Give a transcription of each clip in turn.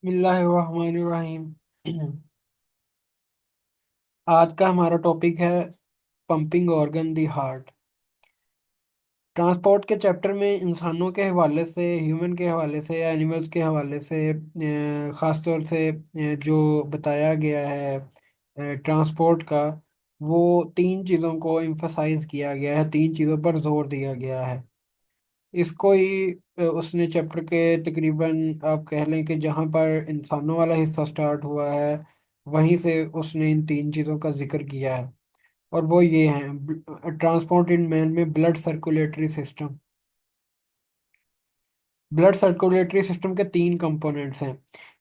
बिस्मिल्लाहिर्रहमानिर्रहीम। आज का हमारा टॉपिक है pumping organ the heart. Transport के चैप्टर में इंसानों के हवाले से, ह्यूमन के हवाले से या एनिमल्स के हवाले से ख़ास तौर से जो बताया गया है ट्रांसपोर्ट का, वो तीन चीज़ों को एम्फसाइज किया गया है, तीन चीज़ों पर जोर दिया गया है। इसको ही उसने चैप्टर के तकरीबन आप कह लें कि जहाँ पर इंसानों वाला हिस्सा स्टार्ट हुआ है, वहीं से उसने इन तीन चीज़ों का जिक्र किया है। और वो ये हैं: ट्रांसपोर्ट इन मैन में blood circulatory system. Blood circulatory system के तीन कंपोनेंट्स हैं।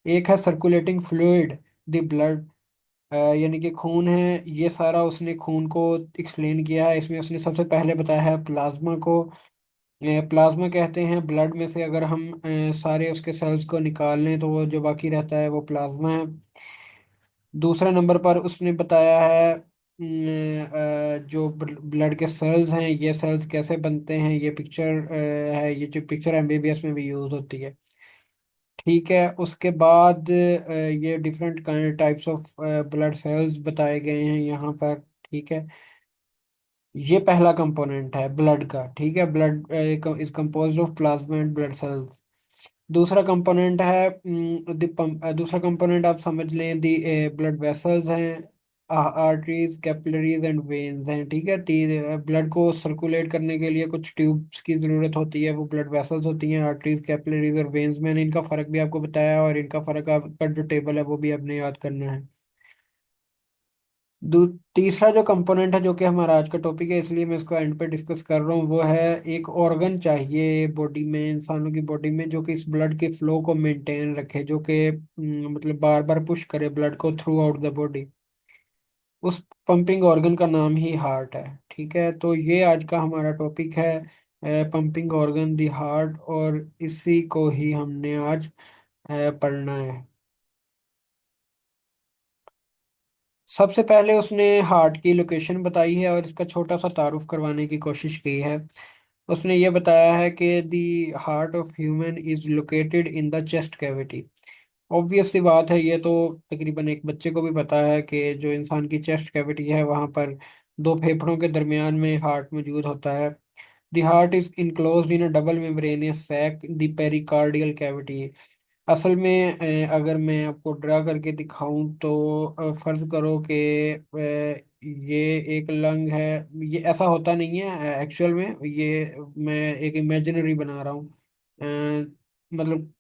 एक है सर्कुलेटिंग फ्लूइड, द ब्लड, यानी कि खून है। ये सारा उसने खून को एक्सप्लेन किया है। इसमें उसने सबसे पहले बताया है प्लाज्मा को। प्लाज्मा कहते हैं ब्लड में से अगर हम सारे उसके सेल्स को निकाल लें तो वो जो बाकी रहता है वो प्लाज्मा है। दूसरे नंबर पर उसने बताया है जो ब्लड के सेल्स हैं, ये सेल्स कैसे बनते हैं। ये पिक्चर है, ये जो पिक्चर एमबीबीएस में भी यूज होती है। ठीक है, उसके बाद ये different types of blood cells बताए गए हैं यहाँ पर। ठीक है, ये पहला कंपोनेंट है ब्लड का। ठीक है, blood is composed of plasma and blood cells. दूसरा कंपोनेंट है दूसरा कंपोनेंट आप समझ लें दी ब्लड वेसल्स हैं, आर्टरीज, कैपिलरीज एंड वेन्स हैं। ठीक है, ब्लड को सर्कुलेट करने के लिए कुछ ट्यूब्स की जरूरत होती है, वो ब्लड वेसल्स होती हैं, आर्टरीज, कैपिलरीज और वेन्स। मैंने इनका फर्क भी आपको बताया, और इनका फर्क आपका जो टेबल है वो भी आपने याद करना है। तीसरा जो कंपोनेंट है, जो कि हमारा आज का टॉपिक है, इसलिए मैं इसको एंड पे डिस्कस कर रहा हूँ, वो है एक ऑर्गन चाहिए बॉडी में, इंसानों की बॉडी में, जो कि इस ब्लड के फ्लो को मेंटेन रखे, जो कि मतलब बार बार पुश करे ब्लड को थ्रू आउट द बॉडी। उस पंपिंग ऑर्गन का नाम ही हार्ट है। ठीक है, तो ये आज का हमारा टॉपिक है, पंपिंग ऑर्गन दी हार्ट, और इसी को ही हमने आज पढ़ना है। सबसे पहले उसने हार्ट की लोकेशन बताई है और इसका छोटा सा तारुफ करवाने की कोशिश की है। उसने ये बताया है कि the heart of human is located in the chest cavity. Obvious सी बात है, ये तो तकरीबन एक बच्चे को भी पता है कि जो इंसान की चेस्ट कैविटी है, वहाँ पर दो फेफड़ों के दरमियान में हार्ट मौजूद होता है। The heart is enclosed in a double membranous sac, the pericardial cavity. असल में अगर मैं आपको ड्रा करके दिखाऊं तो फर्ज करो कि ये एक लंग है। ये ऐसा होता नहीं है एक्चुअल में, ये मैं एक इमेजिनरी बना रहा हूँ। मतलब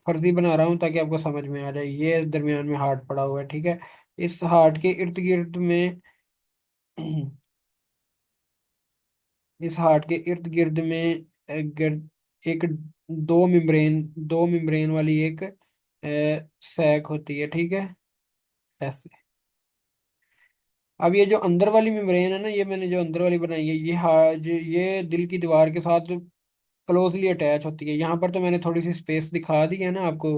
फर्जी बना रहा हूँ ताकि आपको समझ में आ जाए। ये दरमियान में हार्ट पड़ा हुआ है। ठीक है, इस हार्ट के इर्द गिर्द में इस हार्ट के इर्द गिर्द में एक दो मेम्ब्रेन वाली एक सैक होती है। ठीक है, ऐसे। अब ये जो अंदर वाली मेम्ब्रेन है ना, ये मैंने जो अंदर वाली बनाई है, ये दिल की दीवार के साथ क्लोजली अटैच होती है। यहाँ पर तो मैंने थोड़ी सी स्पेस दिखा दी है ना आपको।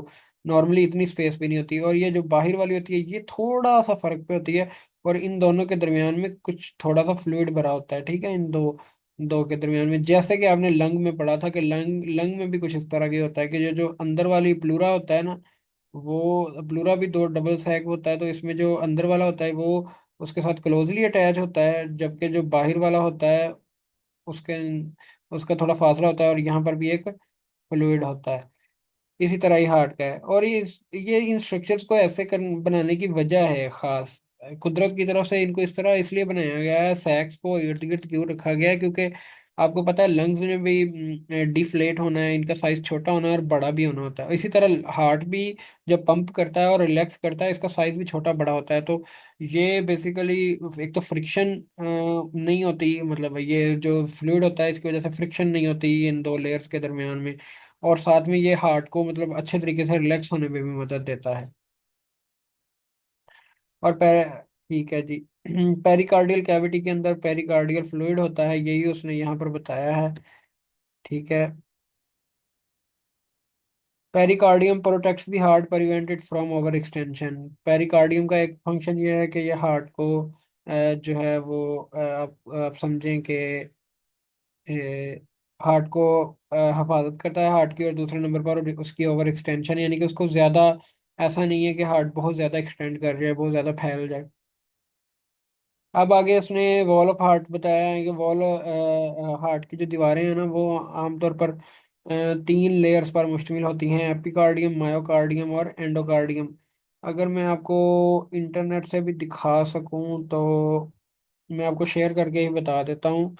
नॉर्मली इतनी स्पेस भी नहीं होती, और ये जो बाहर वाली होती है, ये थोड़ा सा फर्क पे होती है। और इन दोनों के दरमियान में कुछ थोड़ा सा फ्लूइड भरा होता है। ठीक है, इन दो दो के दरमियान में, जैसे कि आपने लंग में पढ़ा था कि लंग लंग में भी कुछ इस तरह की होता है कि जो जो अंदर वाली प्लूरा होता है ना, वो प्लूरा भी दो डबल सैक होता है, तो इसमें जो अंदर वाला होता है वो उसके साथ क्लोजली अटैच होता है, जबकि जो बाहर वाला होता है उसके उसका थोड़ा फासला होता है, और यहाँ पर भी एक फ्लूइड होता है। इसी तरह ही हार्ट का है। और ये इन स्ट्रक्चर्स को ऐसे बनाने की वजह है खास, कुदरत की तरफ से इनको इस तरह इसलिए बनाया गया है, सैक्स को इर्द गिर्द क्यों रखा गया है, क्योंकि आपको पता है लंग्स में भी डिफ्लेट होना है, इनका साइज छोटा होना है और बड़ा भी होना होता है। इसी तरह हार्ट भी जब पंप करता है और रिलैक्स करता है, इसका साइज भी छोटा बड़ा होता है। तो ये बेसिकली एक तो फ्रिक्शन नहीं होती, मतलब ये जो फ्लूइड होता है इसकी वजह से फ्रिक्शन नहीं होती इन दो लेयर्स के दरमियान में। और साथ में ये हार्ट को मतलब अच्छे तरीके से रिलैक्स होने में भी मदद देता है। और ठीक है जी। पेरिकार्डियल कैविटी के अंदर पेरिकार्डियल फ्लूइड होता है, यही उसने यहाँ पर बताया है। ठीक है, pericardium protects the heart, prevented from over extension. Pericardium का एक फंक्शन ये है कि ये हार्ट को जो है वो आप समझें कि हार्ट को हिफाजत करता है हार्ट की, और दूसरे नंबर पर उसकी ओवर एक्सटेंशन, यानी कि उसको ज़्यादा, ऐसा नहीं है कि हार्ट बहुत ज़्यादा एक्सटेंड कर जाए, बहुत ज़्यादा फैल जाए। अब आगे उसने वॉल ऑफ हार्ट बताया है कि वॉल हार्ट की जो दीवारें हैं ना वो आमतौर पर 3 लेयर्स पर मुश्तमिल होती हैं: एपिकार्डियम, मायोकार्डियम और एंडोकार्डियम। अगर मैं आपको इंटरनेट से भी दिखा सकूं तो मैं आपको शेयर करके ही बता देता हूँ।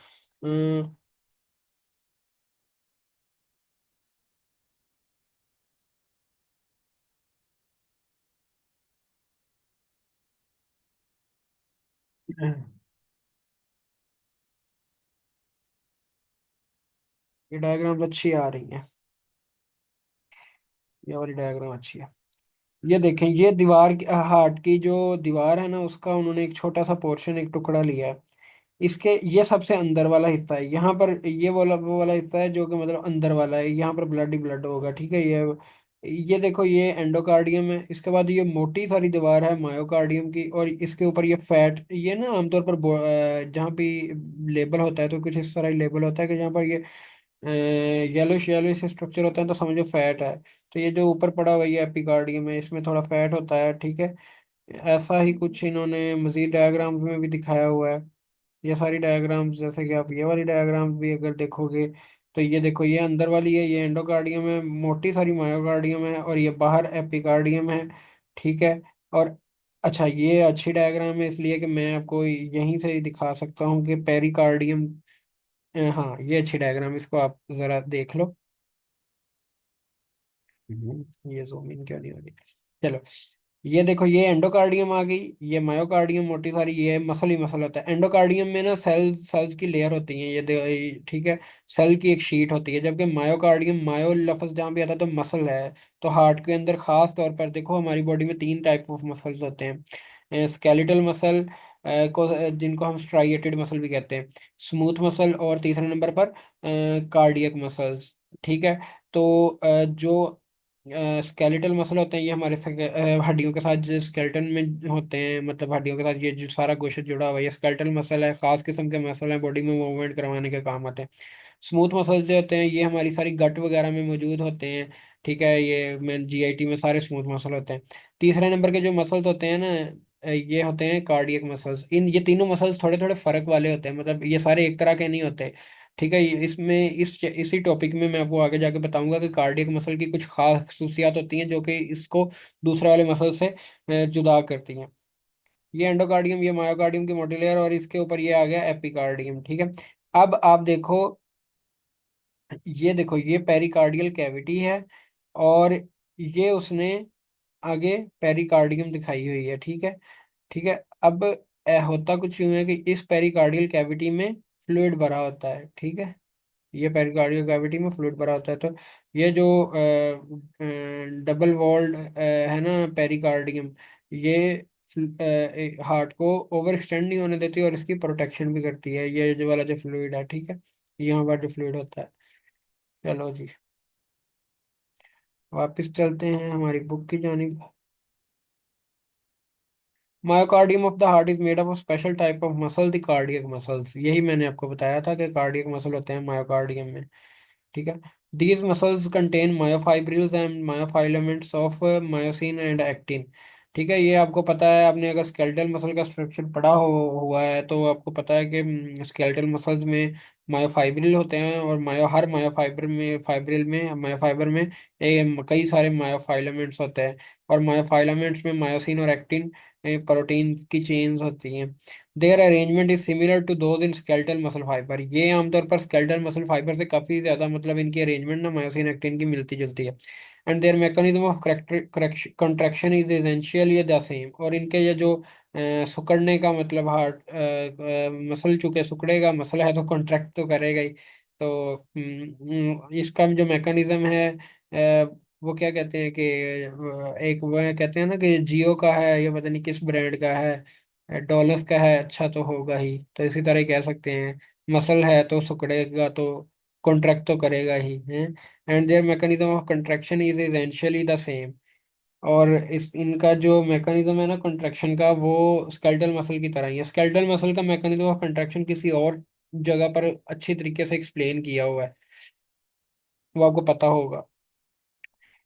ये डायग्राम अच्छी आ रही है, ये वाली डायग्राम अच्छी है। ये देखें, ये दीवार हार्ट की जो दीवार है ना, उसका उन्होंने एक छोटा सा पोर्शन, एक टुकड़ा लिया है। इसके ये सबसे अंदर वाला हिस्सा है, यहाँ पर ये वाला वो वाला हिस्सा है जो कि मतलब अंदर वाला है, यहाँ पर ब्लड ही ब्लड होगा, ठीक है। ये देखो, ये एंडोकार्डियम है। इसके बाद ये मोटी सारी दीवार है मायोकार्डियम की, और इसके ऊपर ये फैट, ये ना आमतौर पर जहाँ भी लेबल होता है तो कुछ इस तरह ही लेबल होता है कि जहाँ पर ये येलोश येलोश स्ट्रक्चर होता है तो समझो फैट है। तो ये जो ऊपर पड़ा हुआ है ये एपिकार्डियम है, इसमें थोड़ा फैट होता है, ठीक है। ऐसा ही कुछ इन्होंने मजीद डायग्राम्स में भी दिखाया हुआ है। ये सारी डायग्राम्स, जैसे कि आप ये वाली डायग्राम्स भी अगर देखोगे तो ये देखो, ये अंदर वाली है, ये एंडोकार्डियम है, मोटी सारी मायोकार्डियम है, और ये बाहर एपिकार्डियम है, ठीक है। और अच्छा, ये अच्छी डायग्राम है इसलिए कि मैं आपको यहीं से ही दिखा सकता हूँ कि पेरिकार्डियम। हाँ, ये अच्छी डायग्राम, इसको आप जरा देख लो। ये जूम इन क्यों नहीं हो रही? चलो, ये देखो, ये एंडोकार्डियम आ गई, ये मायोकार्डियम मोटी सारी, ये मसल ही मसल होता है। एंडोकार्डियम में ना सेल्स की लेयर होती है, ठीक है। सेल की एक शीट होती है, जबकि मायोकार्डियम, मायो लफ्ज जहाँ भी आता है तो मसल है। तो हार्ट के अंदर खास तौर पर देखो, हमारी बॉडी में 3 टाइप ऑफ मसल्स होते हैं: स्केलेटल मसल को, जिनको हम स्ट्राइएटेड मसल भी कहते हैं, स्मूथ मसल, और तीसरे नंबर पर कार्डियक मसल्स, ठीक है। तो जो स्केलेटल मसल होते हैं, ये हमारे हड्डियों के साथ जो स्केलेटन में होते हैं, मतलब हड्डियों के साथ ये जो सारा गोश्त जुड़ा हुआ है, ये स्केलेटल मसल है, खास किस्म के मसल हैं, बॉडी में मूवमेंट करवाने के काम आते हैं। स्मूथ मसल जो होते हैं ये हमारी सारी गट वगैरह में मौजूद होते हैं, ठीक है। ये मैं जीआईटी में सारे स्मूथ मसल होते हैं। तीसरे नंबर के जो मसल्स होते हैं ना, ये होते हैं कार्डियक मसल्स। इन ये तीनों मसल्स थोड़े थोड़े फर्क वाले होते हैं, मतलब ये सारे एक तरह के नहीं होते, ठीक है। इसमें इसी टॉपिक में मैं आपको आगे जाके बताऊंगा कि कार्डियक मसल की कुछ खास खसूसियात होती हैं जो कि इसको दूसरे वाले मसल से जुदा करती हैं। ये एंडोकार्डियम, ये मायोकार्डियम की मोटी लेयर, और इसके ऊपर ये आ गया एपिकार्डियम, ठीक है। अब आप देखो, ये देखो, ये पेरिकार्डियल कैविटी है, और ये उसने आगे पेरिकार्डियम दिखाई हुई है, ठीक है। ठीक है। अब होता कुछ यूं है कि इस पेरिकार्डियल कैविटी में फ्लूइड भरा होता है, ठीक है। ये पेरिकार्डियल कैविटी में फ्लूइड भरा होता है। तो ये जो डबल वॉल्ड है ना पेरिकार्डियम, ये हार्ट को ओवर एक्सटेंड नहीं होने देती, और इसकी प्रोटेक्शन भी करती है, ये जो वाला जो फ्लूइड है, ठीक है। यहाँ पर जो फ्लूइड होता है। चलो जी, वापस चलते हैं हमारी बुक की जानिब। Myocardium of the heart is made up of special type of muscle, the cardiac muscles. यही मैंने आपको बताया था कि कार्डियक मसल होते हैं मायोकार्डियम में, ठीक है। These muscles contain myofibrils and myofilaments of myosin and actin, ठीक है। ये आपको पता है, आपने अगर स्केलेटल मसल का स्ट्रक्चर पढ़ा हुआ है तो आपको पता है कि स्केलेटल मसल्स में मायोफाइब्रिल होते हैं, और हर मायोफाइबर में कई सारे मायोफाइलामेंट्स होते हैं, और मायोफाइलामेंट्स में मायोसिन और एक्टिन प्रोटीन्स की चेन्स होती हैं। Their arrangement is similar to those in skeletal muscle fibre. ये आमतौर पर स्केलेटल मसल फाइबर से काफी ज्यादा, मतलब इनकी अरेंजमेंट ना मायोसिन एक्टिन की मिलती जुलती है। And there mechanism of contraction is essentially the same. और इनके ये जो सिकुड़ने का मतलब, हार्ट मसल चूंकि सिकुड़ेगा, मसल है तो कॉन्ट्रैक्ट तो करेगा ही। तो इसका जो मैकेनिज्म है, वो क्या कहते हैं कि एक वो कहते हैं ना कि जियो का है, ये पता नहीं किस ब्रांड का है, डॉलर्स का है, अच्छा तो होगा ही, तो इसी तरह ही कह सकते हैं। मसल है तो सिकुड़ेगा तो कॉन्ट्रैक्ट तो करेगा ही है। And there mechanism of contraction is essentially the same. और इस इनका जो मैकेनिज्म है ना कंट्रैक्शन का, वो स्केलेटल मसल की तरह ही है। स्केलेटल मसल का मैकेनिज्म ऑफ कंट्रैक्शन किसी और जगह पर अच्छी तरीके से एक्सप्लेन किया हुआ है, वो आपको पता होगा।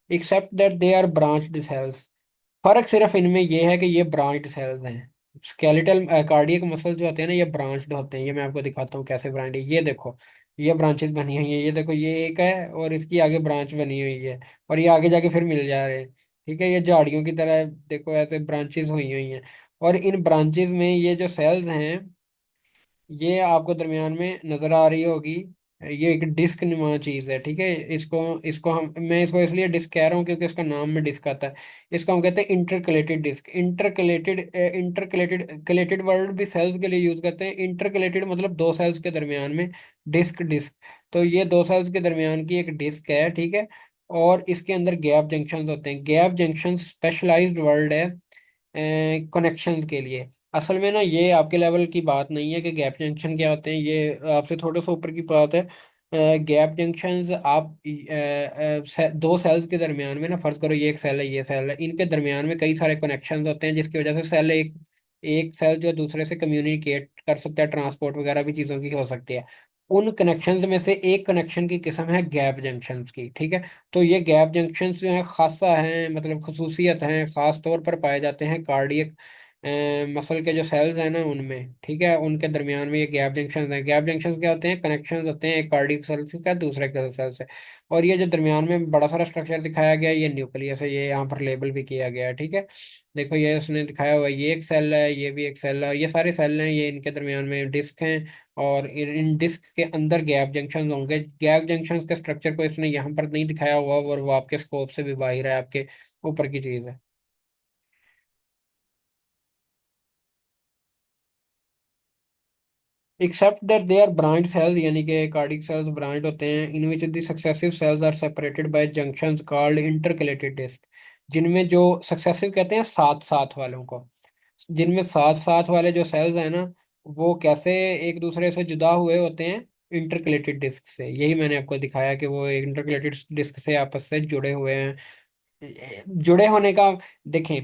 Except that they are branched cells. फर्क सिर्फ इनमें ये है कि ये ब्रांच्ड सेल्स हैं। स्केलेटल कार्डियक मसल जो होते हैं ना, ये ब्रांच्ड होते हैं। ये मैं आपको दिखाता हूँ कैसे ब्रांच है। ये देखो, ये ब्रांचेस बनी हुई हैं। ये देखो, ये एक है और इसकी आगे ब्रांच बनी हुई है, और ये आगे जाके फिर मिल जा रहे हैं। ठीक है, ये झाड़ियों की तरह देखो ऐसे ब्रांचेस हुई हुई हैं। और इन ब्रांचेस में ये जो सेल्स हैं, ये आपको दरमियान में नजर आ रही होगी। ये एक डिस्क नुमा चीज है। ठीक है, इसको इसको हम मैं इसको इसलिए डिस्क कह रहा हूँ क्योंकि इसका नाम में डिस्क आता है। इसको हम कहते हैं इंटरकलेटेड डिस्क। इंटरकलेटेड कलेटेड वर्ड भी सेल्स के लिए यूज करते हैं। इंटरकलेटेड मतलब दो सेल्स के दरमियान में डिस्क डिस्क। तो ये दो सेल्स के दरमियान की एक डिस्क है। ठीक है, और इसके अंदर गैप जंक्शन होते हैं। गैप जंक्शन स्पेशलाइज्ड वर्ड है कनेक्शंस के लिए। असल में ना, ये आपके लेवल की बात नहीं है कि गैप जंक्शन क्या होते हैं, ये आपसे थोड़े से ऊपर की बात है। गैप जंक्शंस आप दो सेल्स के दरमियान में ना, फर्ज करो ये एक सेल है, ये सेल है, इनके दरमियान में कई सारे कनेक्शंस होते हैं, जिसकी वजह से सेल एक एक सेल जो है दूसरे से कम्युनिकेट कर सकता है। ट्रांसपोर्ट वगैरह भी चीज़ों की हो सकती है। उन कनेक्शंस में से एक कनेक्शन की किस्म है गैप जंक्शंस की। ठीक है, तो ये गैप जंक्शंस जो है खासा हैं, मतलब खसूसियत हैं, खास तौर पर पाए जाते हैं कार्डियक मसल के जो सेल्स हैं ना उनमें। ठीक है, उनके दरमियान में ये गैप जंक्शन हैं। गैप जंक्शन क्या होते हैं? कनेक्शन होते हैं एक कार्डियक सेल से का दूसरे के सेल से। और ये जो दरमियान में बड़ा सारा स्ट्रक्चर दिखाया गया है, ये न्यूक्लियस है। ये यहाँ पर लेबल भी किया गया है। ठीक है, देखो ये उसने दिखाया हुआ है, ये एक सेल है, ये भी एक सेल है, ये सारे सेल हैं, ये इनके दरमियान में डिस्क हैं। और इन डिस्क के अंदर गैप जंक्शन होंगे। गैप जंक्शन के स्ट्रक्चर को इसने यहाँ पर नहीं दिखाया हुआ, और वो आपके स्कोप से भी बाहर है, आपके ऊपर की चीज है। Except that they are branch cells, यानी कि कार्डिक सेल्स ब्रांच होते हैं। In which the successive cells are separated by junctions called intercalated disc. जिनमें जो सक्सेसिव कहते हैं साथ साथ वालों को, जिनमें साथ साथ वाले जो सेल्स हैं ना, वो कैसे एक दूसरे से जुदा हुए होते हैं? इंटरकलेटेड डिस्क से। यही मैंने आपको दिखाया कि वो इंटरकलेटेड डिस्क से आपस से जुड़े हुए हैं। जुड़े होने का, देखें,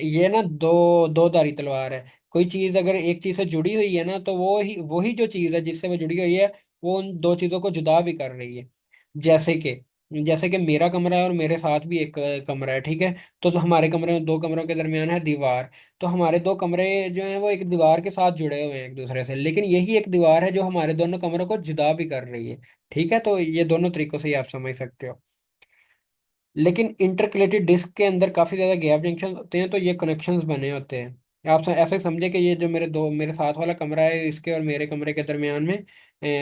ये ना दो दो धारी तलवार है। कोई चीज अगर एक चीज से जुड़ी हुई है ना, तो वो ही जो चीज है जिससे वो जुड़ी हुई है, वो उन दो चीजों को जुदा भी कर रही है। जैसे कि जैसे कि मेरा कमरा है और मेरे साथ भी एक कमरा है। ठीक है, तो हमारे कमरे में, दो कमरों के दरमियान है दीवार। तो हमारे दो कमरे जो हैं वो एक दीवार के साथ जुड़े हुए हैं एक दूसरे से, लेकिन यही एक दीवार है जो हमारे दोनों कमरों को जुदा भी कर रही है। ठीक है, तो ये दोनों तरीकों से ही आप समझ सकते हो। लेकिन इंटरकलेटेड डिस्क के अंदर काफी ज्यादा गैप जंक्शन होते हैं, तो ये कनेक्शंस बने होते हैं। आप ऐसे समझे कि ये जो मेरे साथ वाला कमरा है, इसके और मेरे कमरे के दरमियान में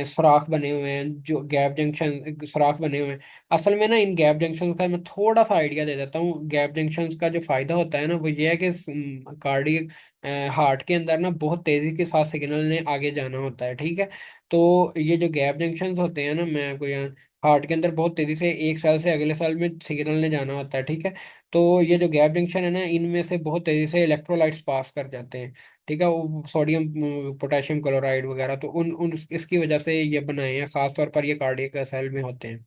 सुराख बने हुए हैं, जो गैप जंक्शन सुराख बने हुए हैं। असल में ना, इन गैप जंक्शन का मैं थोड़ा सा आइडिया दे देता हूँ। गैप जंक्शन का जो फायदा होता है ना, वो ये है कि कार्डियक हार्ट के अंदर ना बहुत तेजी के साथ सिग्नल ने आगे जाना होता है। ठीक है, तो ये जो गैप जंक्शन होते हैं ना, मैं आपको यहाँ, हार्ट के अंदर बहुत तेजी से एक सेल से अगले सेल में सिग्नल ने जाना होता है। ठीक है, तो ये जो गैप जंक्शन है ना, इनमें से बहुत तेजी से इलेक्ट्रोलाइट्स पास कर जाते हैं। ठीक है, वो सोडियम पोटेशियम क्लोराइड वगैरह, तो उन उन इसकी वजह से ये बनाए हैं। खास तौर पर ये कार्डियक सेल में होते हैं।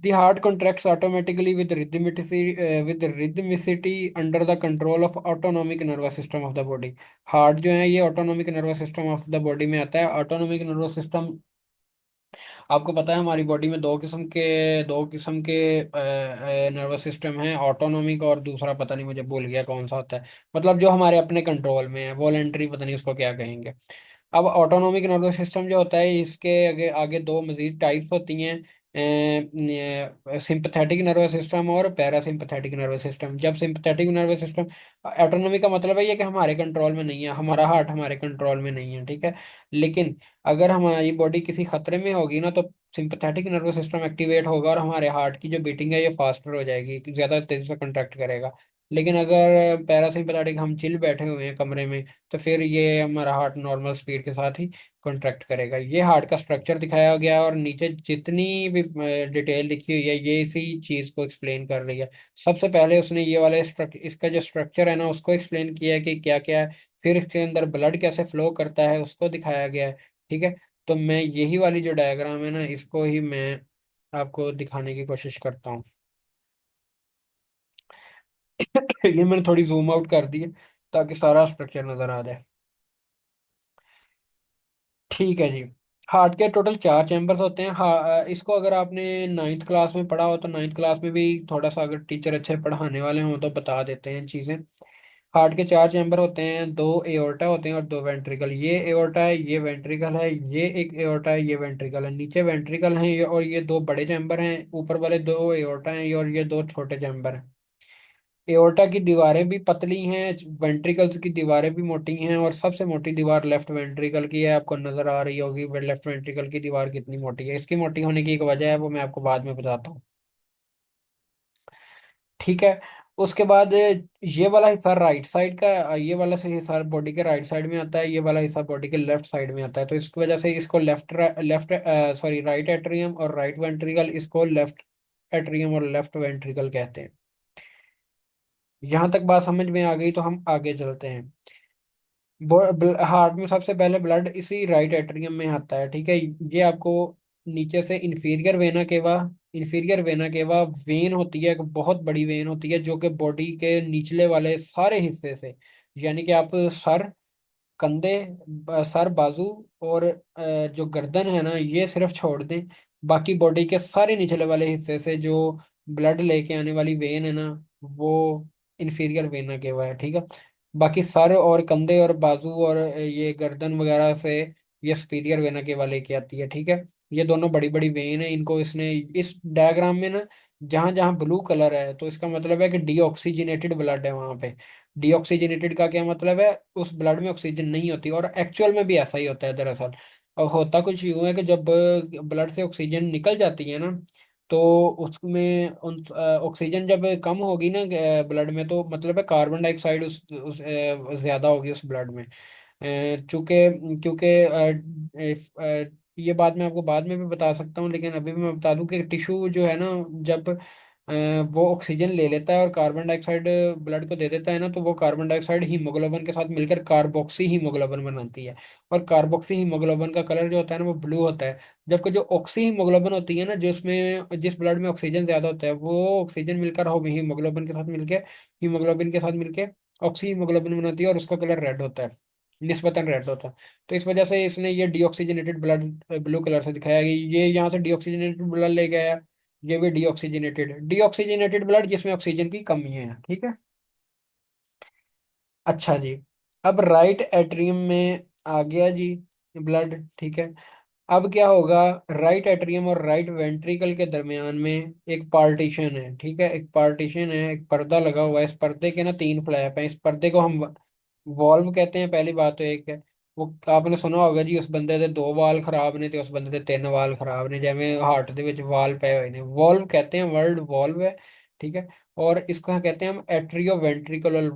The heart contracts automatically with rhythmicity under the control of autonomic nervous system of the body. Heart जो है ये autonomic nervous system of the body में आता है। ऑटोनॉमिक नर्वस सिस्टम, आपको पता है हमारी बॉडी में दो किस्म के नर्वस सिस्टम हैं, ऑटोनॉमिक और दूसरा पता नहीं, मुझे भूल गया कौन सा होता है। मतलब जो हमारे अपने कंट्रोल में है, वॉलेंटरी पता नहीं उसको क्या कहेंगे। अब ऑटोनॉमिक नर्वस सिस्टम जो होता है, इसके आगे आगे दो मजीद टाइप्स होती हैं, सिंपथेटिक नर्वस सिस्टम और पैरासिम्पथेटिक नर्वस सिस्टम। जब सिंपथेटिक नर्वस सिस्टम, ऑटोनॉमी का मतलब है ये कि हमारे कंट्रोल में नहीं है, हमारा हार्ट हमारे कंट्रोल में नहीं है। ठीक है, लेकिन अगर हमारी बॉडी किसी खतरे में होगी ना, तो सिंपथेटिक नर्वस सिस्टम एक्टिवेट होगा और हमारे हार्ट की जो बीटिंग है ये फास्टर हो जाएगी, ज्यादा तेजी से कंट्रैक्ट करेगा। लेकिन अगर पैरासिम्पथेटिक, हम चिल बैठे हुए हैं कमरे में, तो फिर ये हमारा हार्ट नॉर्मल स्पीड के साथ ही कॉन्ट्रैक्ट करेगा। ये हार्ट का स्ट्रक्चर दिखाया गया है, और नीचे जितनी भी डिटेल लिखी हुई है, ये इसी चीज को एक्सप्लेन कर रही है। सबसे पहले उसने ये वाले इसका जो स्ट्रक्चर है ना, उसको एक्सप्लेन किया है कि क्या क्या है। फिर इसके अंदर ब्लड कैसे फ्लो करता है उसको दिखाया गया है। ठीक है, तो मैं यही वाली जो डायग्राम है ना, इसको ही मैं आपको दिखाने की कोशिश करता हूँ। ये मैंने थोड़ी जूम आउट कर दी है ताकि सारा स्ट्रक्चर नजर आ जाए। ठीक है जी। हार्ट के टोटल 4 चैम्बर्स होते हैं। इसको अगर आपने नाइन्थ क्लास में पढ़ा हो तो नाइन्थ क्लास में भी थोड़ा सा अगर टीचर अच्छे पढ़ाने वाले हों तो बता देते हैं चीज़ें। हार्ट के 4 चैम्बर होते हैं, दो एओर्टा होते हैं और दो वेंट्रिकल। ये एओर्टा है, ये वेंट्रिकल है, ये एक एओर्टा है, ये वेंट्रिकल है। नीचे वेंट्रिकल हैं और ये दो बड़े चैम्बर हैं, ऊपर वाले दो एओर्टा हैं और ये दो छोटे चैम्बर हैं। एओर्टा की दीवारें भी पतली हैं, वेंट्रिकल्स की दीवारें भी मोटी हैं, और सबसे मोटी दीवार लेफ्ट वेंट्रिकल की है। आपको नजर आ रही होगी लेफ्ट वेंट्रिकल की दीवार कितनी मोटी है। इसकी मोटी होने की एक वजह है, वो मैं आपको बाद में बताता हूँ। ठीक है। उसके बाद ये वाला हिस्सा राइट साइड का, ये वाला से हिस्सा बॉडी के राइट साइड में आता है, ये वाला हिस्सा बॉडी के लेफ्ट साइड में आता है। तो इसकी वजह से इसको लेफ्ट सॉरी राइट एट्रियम और राइट वेंट्रिकल, इसको लेफ्ट एट्रियम और लेफ्ट वेंट्रिकल कहते हैं। यहाँ तक बात समझ में आ गई तो हम आगे चलते हैं। हार्ट में सबसे पहले ब्लड इसी राइट एट्रियम में आता है। ठीक है। ये आपको नीचे से इंफीरियर वेना केवा वेन होती है, एक बहुत बड़ी वेन होती है जो कि बॉडी के निचले वाले सारे हिस्से से, यानी कि आप सर, कंधे, सर, बाजू और जो गर्दन है ना, ये सिर्फ छोड़ दें, बाकी बॉडी के सारे निचले वाले हिस्से से जो ब्लड लेके आने वाली वेन है ना, वो इन्फीरियर वेना केवा है। ठीक है। बाकी सर और कंधे और बाजू और ये गर्दन वगैरह से ये सुपीरियर वेना केवा लेके आती है। ठीक है। ये दोनों बड़ी बड़ी वेन है। इनको इसने इस डायग्राम में ना, जहां जहां ब्लू कलर है तो इसका मतलब है कि डीऑक्सीजनेटेड ब्लड है वहां पे। डीऑक्सीजनेटेड का क्या मतलब है? उस ब्लड में ऑक्सीजन नहीं होती, और एक्चुअल में भी ऐसा ही होता है दरअसल। और होता कुछ यूं है कि जब ब्लड से ऑक्सीजन निकल जाती है ना, तो उसमें ऑक्सीजन जब कम होगी ना ब्लड में, तो मतलब है कार्बन डाइऑक्साइड ज्यादा होगी उस ब्लड में। चूंकि क्योंकि ये बात मैं आपको बाद में भी बता सकता हूँ, लेकिन अभी भी मैं बता दूं कि टिश्यू जो है ना, जब अ, वो ऑक्सीजन ले लेता है और कार्बन डाइऑक्साइड ब्लड को दे देता है ना, तो वो कार्बन डाइऑक्साइड हीमोग्लोबिन के साथ मिलकर कार्बोक्सी हीमोग्लोबिन बनाती है। और कार्बोक्सी हीमोग्लोबिन का कलर जो होता है ना, वो ब्लू होता है। जबकि जो ऑक्सी हीमोग्लोबिन होती है ना, जिसमें जिस ब्लड में ऑक्सीजन ज्यादा होता है, वो ऑक्सीजन मिलकर हो हीमोग्लोबिन के साथ मिलके ऑक्सी हीमोग्लोबिन बनाती है और उसका कलर रेड होता है, निस्बतन रेड होता है। तो इस वजह से इसने ये डीऑक्सीजनेटेड ब्लड ब्लू कलर से दिखाया कि ये यहाँ से डीऑक्सीजनेटेड ब्लड ले गया, ये भी डीऑक्सीजनेटेड ब्लड जिसमें ऑक्सीजन की कमी है। ठीक है। अच्छा जी। अब राइट एट्रियम में आ गया जी ब्लड। ठीक है। अब क्या होगा? राइट एट्रियम और राइट वेंट्रिकल के दरमियान में एक पार्टीशन है। ठीक है। एक पार्टीशन है, एक पर्दा लगा हुआ है। इस पर्दे के ना 3 फ्लैप हैं। इस पर्दे को हम वॉल्व कहते हैं, पहली बात तो एक है। वो आपने सुना होगा जी, उस बंदे ਦੇ 2 ਵਾਲ खराब ने, ਤੇ उस बंदे ਦੇ 3 ਵਾਲ खराब ने, ਜਿਵੇਂ हार्ट ਦੇ ਵਿੱਚ वाल पए हुए ने। वॉल्व कहते हैं, वर्ड वॉल्व है। ठीक है। और इसको कहते हैं हम एट्रियो वेंट्रिकुलर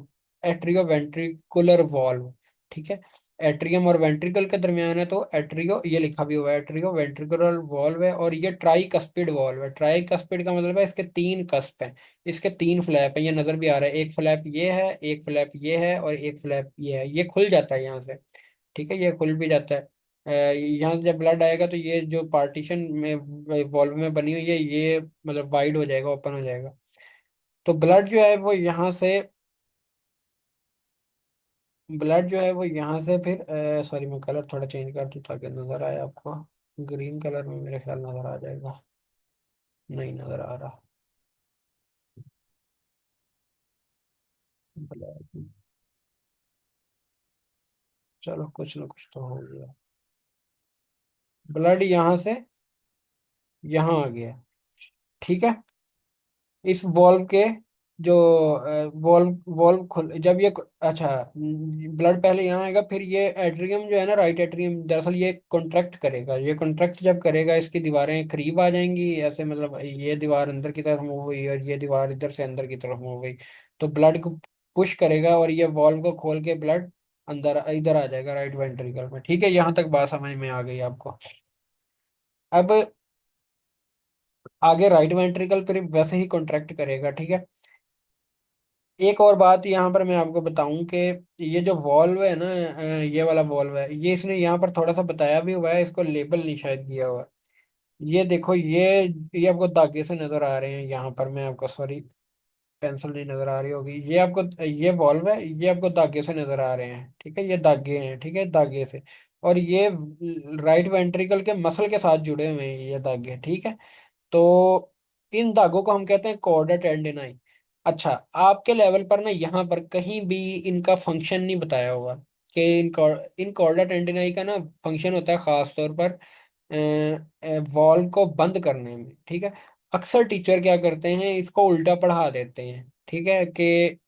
वॉल्व। ठीक है। एट्रियम और वेंट्रिकल के दरमियान है, तो एट्रियो ये लिखा भी हुआ है, एट्रियो वेंट्रिकुलर वॉल्व है। और ये ट्राई कस्पिड वॉल्व है। ट्राई कस्पिड का मतलब है इसके 3 कस्प हैं, इसके 3 फ्लैप हैं। ये नजर भी आ रहा है, एक फ्लैप ये है, एक फ्लैप ये है और एक फ्लैप ये है। ये खुल जाता है यहाँ से। ठीक है। ये खुल भी जाता है। यहाँ से जब ब्लड आएगा तो ये जो पार्टीशन में वॉल्व में बनी हुई है, ये मतलब वाइड हो जाएगा, ओपन हो जाएगा। तो ब्लड जो है वो यहाँ से फिर सॉरी, मैं कलर थोड़ा चेंज कर दूँ ताकि नजर आए आपको। ग्रीन कलर में मेरे ख्याल नजर आ जाएगा। नहीं नजर आ रहा। ब्लड, चलो कुछ ना कुछ तो हो गया। ब्लड यहाँ से यहाँ आ गया। ठीक है। इस वॉल्व के जो वॉल्व वॉल्व खुल जब ये अच्छा, ब्लड पहले यहाँ आएगा, फिर ये एट्रियम जो है ना, राइट एट्रियम, दरअसल ये कॉन्ट्रैक्ट करेगा। ये कॉन्ट्रैक्ट जब करेगा, इसकी दीवारें करीब आ जाएंगी ऐसे, मतलब ये दीवार अंदर की तरफ मूव हुई और ये दीवार इधर से अंदर की तरफ मूव हुई, तो ब्लड को पुश करेगा और ये वॉल्व को खोल के ब्लड अंदर इधर आ जाएगा राइट वेंट्रिकल में। ठीक है। यहाँ तक बात समझ में आ गई आपको? अब आगे राइट वेंट्रिकल फिर वैसे ही कॉन्ट्रैक्ट करेगा। ठीक है। एक और बात यहाँ पर मैं आपको बताऊं कि ये जो वॉल्व है ना, ये वाला वॉल्व है, ये इसने यहाँ पर थोड़ा सा बताया भी हुआ है, इसको लेबल नहीं शायद किया हुआ। ये देखो, ये आपको धागे से नजर आ रहे हैं यहाँ पर, मैं आपको सॉरी, पेंसिल नहीं नजर आ रही होगी, ये आपको, ये वॉल्व है, ये आपको धागे से नजर आ रहे हैं। ठीक है। ये धागे हैं, ठीक है, धागे से। और ये राइट वेंट्रिकल के मसल के साथ जुड़े हुए हैं ये धागे, ठीक है। तो इन धागों को हम कहते हैं कॉर्डा टेंडिनाई। अच्छा, आपके लेवल पर ना यहाँ पर कहीं भी इनका फंक्शन नहीं बताया हुआ कि इन कॉर्डा टेंडिनाई का ना फंक्शन होता है खास तौर पर वॉल्व को बंद करने में, ठीक है। अक्सर टीचर क्या करते हैं, इसको उल्टा पढ़ा देते हैं, ठीक है। कि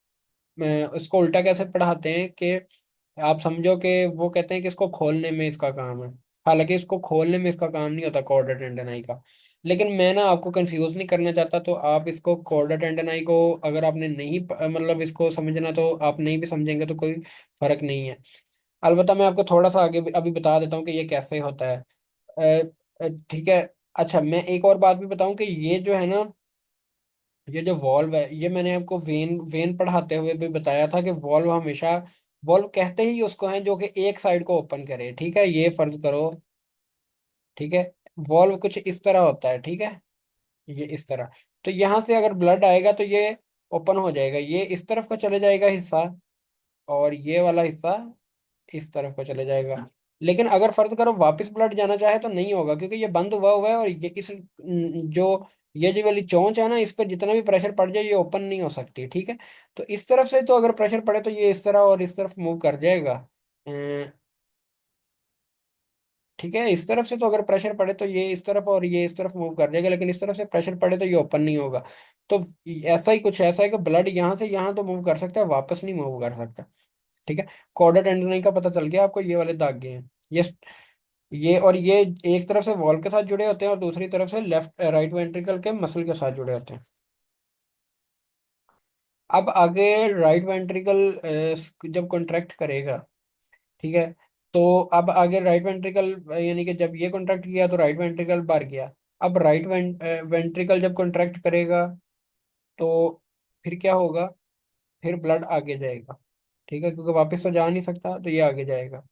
उसको उल्टा कैसे पढ़ाते हैं कि आप समझो कि वो कहते हैं कि इसको खोलने में इसका काम है। हालांकि इसको खोलने में इसका काम नहीं होता कॉर्डा टेंडनाई का। लेकिन मैं ना आपको कंफ्यूज नहीं करना चाहता, तो आप इसको कॉर्डा टेंडनाई को अगर आपने नहीं मतलब इसको समझना तो आप नहीं भी समझेंगे तो कोई फर्क नहीं है। अलबत्ता मैं आपको थोड़ा सा आगे अभी बता देता हूँ कि ये कैसे होता है। ठीक है। अच्छा, मैं एक और बात भी बताऊं कि ये जो है ना, ये जो वॉल्व है, ये मैंने आपको वेन वेन पढ़ाते हुए भी बताया था कि वॉल्व हमेशा, वॉल्व कहते ही उसको हैं जो कि एक साइड को ओपन करे, ठीक है। ये फर्ज करो, ठीक है, वॉल्व कुछ इस तरह होता है, ठीक है। ये इस तरह, तो यहाँ से अगर ब्लड आएगा तो ये ओपन हो जाएगा, ये इस तरफ को चले जाएगा हिस्सा, और ये वाला हिस्सा इस तरफ को चले जाएगा। लेकिन अगर फर्ज करो वापस ब्लड जाना चाहे तो नहीं होगा, क्योंकि ये बंद हुआ हुआ है, और ये इस जो ये जो वाली चोंच है ना, इस पर जितना भी प्रेशर पड़ जाए ये ओपन नहीं हो सकती, ठीक है। तो इस तरफ से तो अगर प्रेशर पड़े तो ये इस तरह और इस तरफ मूव कर जाएगा। ठीक है, इस तरफ से तो अगर प्रेशर पड़े तो ये इस तरफ और ये इस तरफ मूव कर जाएगा, लेकिन इस तरफ से प्रेशर पड़े तो ये ओपन नहीं होगा। तो ऐसा ही कुछ ऐसा है कि ब्लड यहाँ से यहाँ तो मूव कर सकता है, वापस नहीं मूव कर सकता, ठीक है। कॉर्डा टेंडोनिस का पता चल गया आपको, ये वाले धागे हैं ये और ये एक तरफ से वॉल के साथ जुड़े होते हैं और दूसरी तरफ से लेफ्ट राइट वेंट्रिकल के मसल के साथ जुड़े होते हैं। अब आगे राइट वेंट्रिकल जब कॉन्ट्रैक्ट करेगा, ठीक है, तो अब आगे राइट वेंट्रिकल यानी कि जब ये कॉन्ट्रैक्ट किया तो राइट वेंट्रिकल भर गया। अब राइट वेंट्रिकल जब कॉन्ट्रैक्ट करेगा तो फिर क्या होगा, फिर ब्लड आगे जाएगा, ठीक है, क्योंकि वापस तो जा नहीं सकता तो ये आगे जाएगा।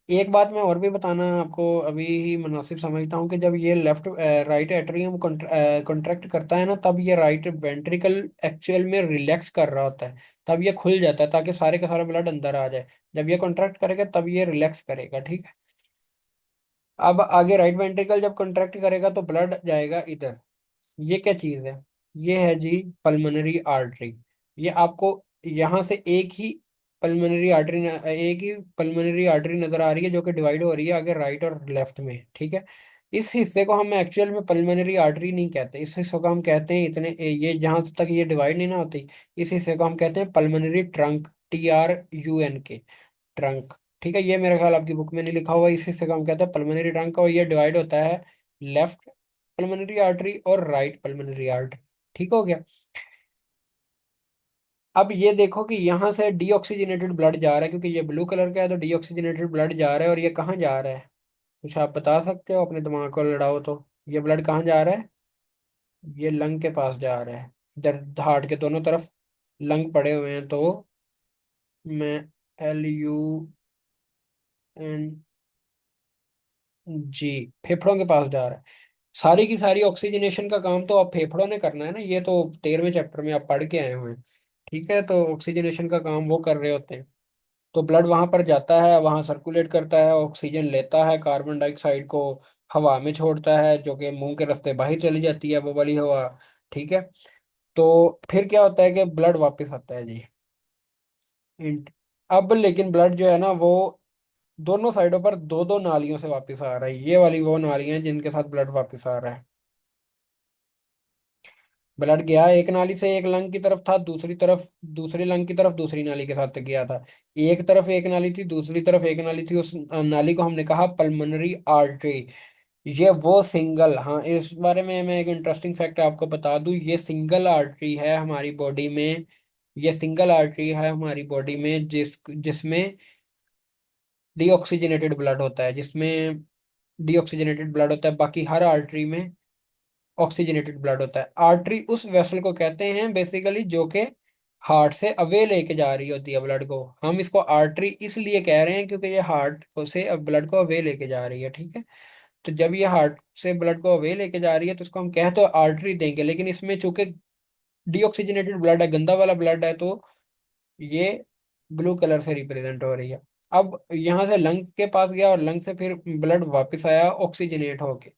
एक बात मैं और भी बताना आपको अभी ही मुनासिब समझता हूँ कि जब ये लेफ्ट राइट एट्रियम कॉन्ट्रैक्ट करता है ना, तब ये राइट वेंट्रिकल एक्चुअल में रिलैक्स कर रहा होता है, तब ये खुल जाता है ताकि सारे का सारा ब्लड अंदर आ जाए। जब ये कॉन्ट्रैक्ट करेगा तब ये रिलैक्स करेगा, ठीक है। अब आगे राइट वेंट्रिकल जब कॉन्ट्रैक्ट करेगा तो ब्लड जाएगा इधर। ये क्या चीज है, ये है जी पल्मोनरी आर्टरी। ये आपको यहाँ से एक ही पल्मोनरी आर्टरी नजर आ रही है जो कि डिवाइड हो रही है आगे राइट और लेफ्ट में, ठीक है। इस हिस्से को हम एक्चुअल में पल्मोनरी आर्टरी नहीं कहते, इस हिस्से को हम कहते हैं ये जहां तक ये डिवाइड नहीं ना होती, इस हिस्से को हम कहते हैं पल्मोनरी ट्रंक, TRUNK, ट्रंक, ठीक है। ये मेरे ख्याल आपकी बुक में नहीं लिखा हुआ, इस हिस्से को हम कहते हैं पल्मोनरी ट्रंक, और ये डिवाइड होता है लेफ्ट पल्मोनरी आर्टरी और राइट पल्मोनरी आर्टरी, ठीक हो गया। अब ये देखो कि यहाँ से डीऑक्सीजनेटेड ब्लड जा रहा है, क्योंकि ये ब्लू कलर का है तो डीऑक्सीजनेटेड ब्लड जा रहा है, और ये कहाँ जा रहा है, कुछ आप बता सकते हो, अपने दिमाग को लड़ाओ तो। ये ब्लड कहाँ जा रहा है, ये लंग के पास जा रहा है, इधर हार्ट के दोनों तरफ लंग पड़े हुए हैं, तो मैं LUNG, फेफड़ों के पास जा रहा है। सारी की सारी ऑक्सीजनेशन का काम तो अब फेफड़ों ने करना है ना, ये तो 13वें चैप्टर में आप पढ़ के आए हुए हैं, ठीक है। तो ऑक्सीजनेशन का काम वो कर रहे होते हैं। तो ब्लड वहां पर जाता है, वहां सर्कुलेट करता है, ऑक्सीजन लेता है, कार्बन डाइऑक्साइड को हवा में छोड़ता है, जो कि मुंह के रास्ते बाहर चली जाती है वो वाली हवा, ठीक है। तो फिर क्या होता है कि ब्लड वापस आता है जी। इंट- अब लेकिन ब्लड जो है ना वो दोनों साइडों पर दो दो नालियों से वापस आ रहा है, ये वाली वो नालियां हैं जिनके साथ ब्लड वापस आ रहा है। ब्लड गया एक नाली से, एक लंग की तरफ था, दूसरी तरफ दूसरी लंग की तरफ दूसरी नाली के साथ गया था। एक तरफ एक नाली थी, दूसरी तरफ एक नाली थी, उस नाली को हमने कहा पल्मोनरी आर्टरी। ये वो सिंगल, हाँ, इस बारे में मैं एक इंटरेस्टिंग फैक्ट आपको बता दूं, ये सिंगल आर्टरी है हमारी बॉडी में। ये सिंगल आर्टरी है हमारी बॉडी में जिसमें डीऑक्सीजनेटेड ब्लड होता है, जिसमें डीऑक्सीजनेटेड ब्लड होता है, बाकी हर आर्टरी में ऑक्सीजनेटेड ब्लड होता है। आर्टरी उस वेसल को कहते हैं बेसिकली जो कि हार्ट से अवे लेके जा रही होती है ब्लड को। हम इसको आर्टरी इसलिए कह रहे हैं क्योंकि ये हार्ट को से ब्लड को अवे लेके जा रही है, ठीक है। तो जब ये हार्ट से ब्लड को अवे लेके जा रही है तो इसको हम कह तो आर्टरी देंगे, लेकिन इसमें चूंकि डीऑक्सीजनेटेड ब्लड है, गंदा वाला ब्लड है, तो ये ब्लू कलर से रिप्रेजेंट हो रही है। अब यहाँ से लंग्स के पास गया और लंग से फिर ब्लड वापस आया ऑक्सीजनेट होके।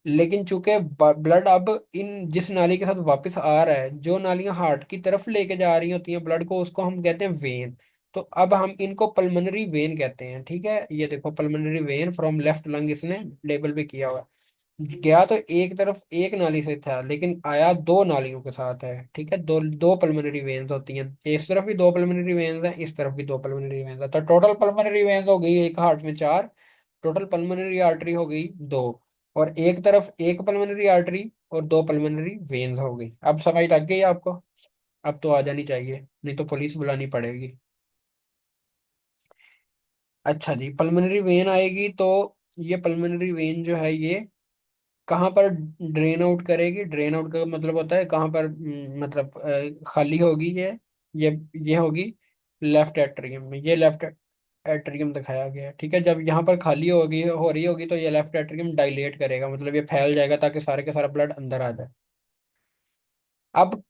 लेकिन चूंकि ब्लड अब इन जिस नाली के साथ वापस आ रहा है, जो नालियां हार्ट की तरफ लेके जा रही होती हैं ब्लड को, उसको हम कहते हैं वेन। तो अब हम इनको पल्मोनरी वेन कहते हैं। ठीक है, ये देखो pulmonary vein from left lung इसने लेबल पे किया हुआ है। गया तो एक तरफ एक नाली से था, लेकिन आया दो नालियों के साथ है। ठीक है, दो दो पल्मोनरी वेन्स होती हैं, इस तरफ भी दो पल्मोनरी वेन्स हैं, इस तरफ भी दो पल्मोनरी वेन्स हैं। तो टोटल पल्मोनरी वेन्स हो गई एक हार्ट में चार, टोटल पल्मोनरी आर्टरी हो गई दो, और एक तरफ एक पल्मोनरी आर्टरी और दो पल्मोनरी वेन्स हो गई। अब समझ लग गई आपको? अब तो आ जानी चाहिए, नहीं तो पुलिस बुलानी पड़ेगी। अच्छा जी, पल्मोनरी वेन आएगी तो ये पल्मोनरी वेन जो है ये कहाँ पर ड्रेन आउट करेगी? ड्रेन आउट का मतलब होता है कहाँ पर, मतलब खाली होगी ये होगी लेफ्ट एट्रियम में। ये लेफ्ट एट्रियम दिखाया गया है। ठीक है, जब यहाँ पर खाली होगी हो रही होगी तो ये लेफ्ट एट्रियम डायलेट करेगा, मतलब ये फैल जाएगा ताकि सारे के सारा ब्लड अंदर आ जाए। अब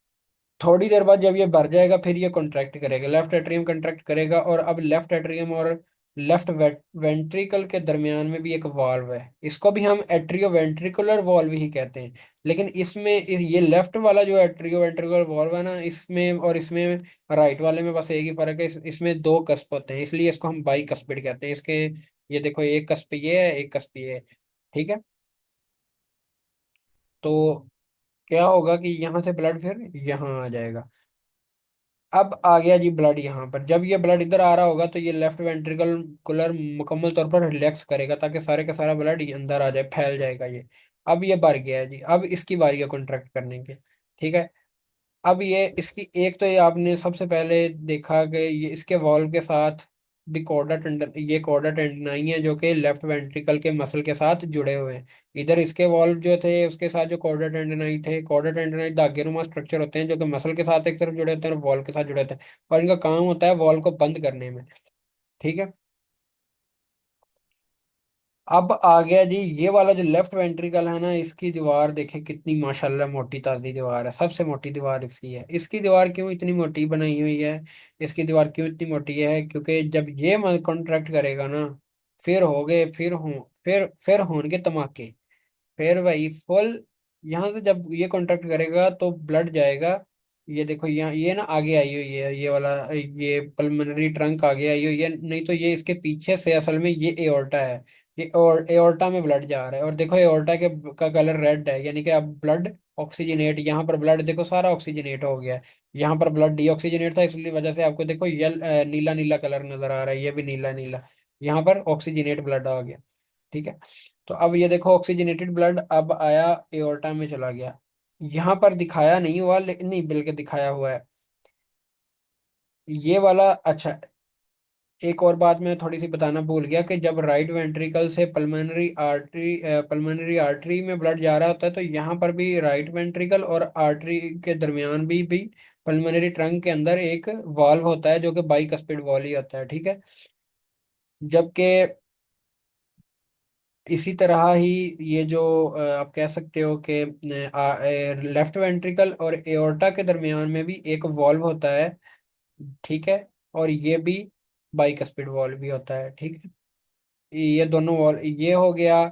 थोड़ी देर बाद जब ये भर जाएगा फिर ये कॉन्ट्रैक्ट करेगा, लेफ्ट एट्रियम कॉन्ट्रैक्ट करेगा, और अब लेफ्ट एट्रियम और लेफ्ट वेंट्रिकल के दरमियान में भी एक वाल्व है, इसको भी हम एट्रियो वेंट्रिकुलर वाल्व ही कहते हैं। लेकिन इसमें ये लेफ्ट वाला जो एट्रियो वेंट्रिकुलर वाल्व है ना, इसमें और इसमें राइट वाले में बस एक ही फर्क है, इसमें दो कस्प होते हैं, इसलिए इसको हम बाई कस्पिड कहते हैं। इसके ये देखो, एक कस्प ये है, एक कस्प ये है। ठीक है, तो क्या होगा कि यहाँ से ब्लड फिर यहाँ आ जाएगा। अब आ गया जी ब्लड यहाँ पर, जब ये ब्लड इधर आ रहा होगा तो ये लेफ्ट वेंट्रिकल कुलर मुकम्मल तौर पर रिलैक्स करेगा ताकि सारे का सारा ब्लड ये अंदर आ जाए, फैल जाएगा ये। अब ये भर गया है जी, अब इसकी बारी है कॉन्ट्रैक्ट करने की। ठीक है, अब ये इसकी एक तो ये आपने सबसे पहले देखा कि ये इसके वॉल्व के साथ भी कॉर्डा टेंडन, ये कॉर्डा टेंडिनाई है जो कि लेफ्ट वेंट्रिकल के मसल के साथ जुड़े हुए हैं। इधर इसके वॉल्व जो थे उसके साथ जो कॉर्डा टेंडिनाई थे, कॉर्डा टेंडिनाई धागेनुमा स्ट्रक्चर होते हैं जो कि मसल के साथ एक तरफ जुड़े होते हैं और वॉल्व के साथ जुड़े होते हैं, और इनका काम होता है वॉल्व को बंद करने में। ठीक है, अब आ गया जी ये वाला जो लेफ्ट वेंट्रिकल है ना, इसकी दीवार देखें कितनी माशाल्लाह मोटी ताजी दीवार है, सबसे मोटी दीवार इसकी है। इसकी दीवार क्यों इतनी मोटी बनाई हुई है? इसकी दीवार क्यों इतनी मोटी है? क्योंकि जब ये कॉन्ट्रैक्ट करेगा ना, फिर हो गए फिर हों फिर होंगे धमाके। फिर भाई फुल, यहाँ से जब ये कॉन्ट्रैक्ट करेगा तो ब्लड जाएगा। ये देखो यहाँ ये ना आगे आई हुई है, ये वाला ये पल्मोनरी ट्रंक आगे आई हुई है, नहीं तो ये इसके पीछे से असल में ये एओर्टा है। ये और एओर्टा में ब्लड जा रहा है, और देखो एओर्टा के का कलर रेड है, यानी कि अब ब्लड ऑक्सीजनेट, यहाँ पर ब्लड देखो सारा ऑक्सीजनेट हो गया है। यहाँ पर ब्लड डीऑक्सीजनेट था, इसलिए वजह से आपको देखो नीला नीला कलर नजर आ रहा है, ये भी नीला नीला। यहाँ पर ऑक्सीजनेट ब्लड आ गया। ठीक है, तो अब ये देखो ऑक्सीजनेटेड ब्लड अब आया एओर्टा में चला गया। यहाँ पर दिखाया नहीं हुआ, लेकिन नहीं बल्कि दिखाया हुआ है ये वाला। अच्छा, एक और बात मैं थोड़ी सी बताना भूल गया कि जब राइट वेंट्रिकल से पल्मोनरी आर्टरी में ब्लड जा रहा होता है तो यहाँ पर भी राइट वेंट्रिकल और आर्टरी के दरमियान भी पल्मोनरी ट्रंक के अंदर एक वाल्व होता है जो कि बाइकस्पिड वाल्व ही होता है। ठीक है, जबकि इसी तरह ही ये जो आप कह सकते हो कि लेफ्ट वेंट्रिकल और एओर्टा के दरमियान में भी एक वॉल्व होता है। ठीक है, और ये भी बाइकस्पिड वॉल्व भी होता है। ठीक है, ये दोनों वॉल्व ये हो गया।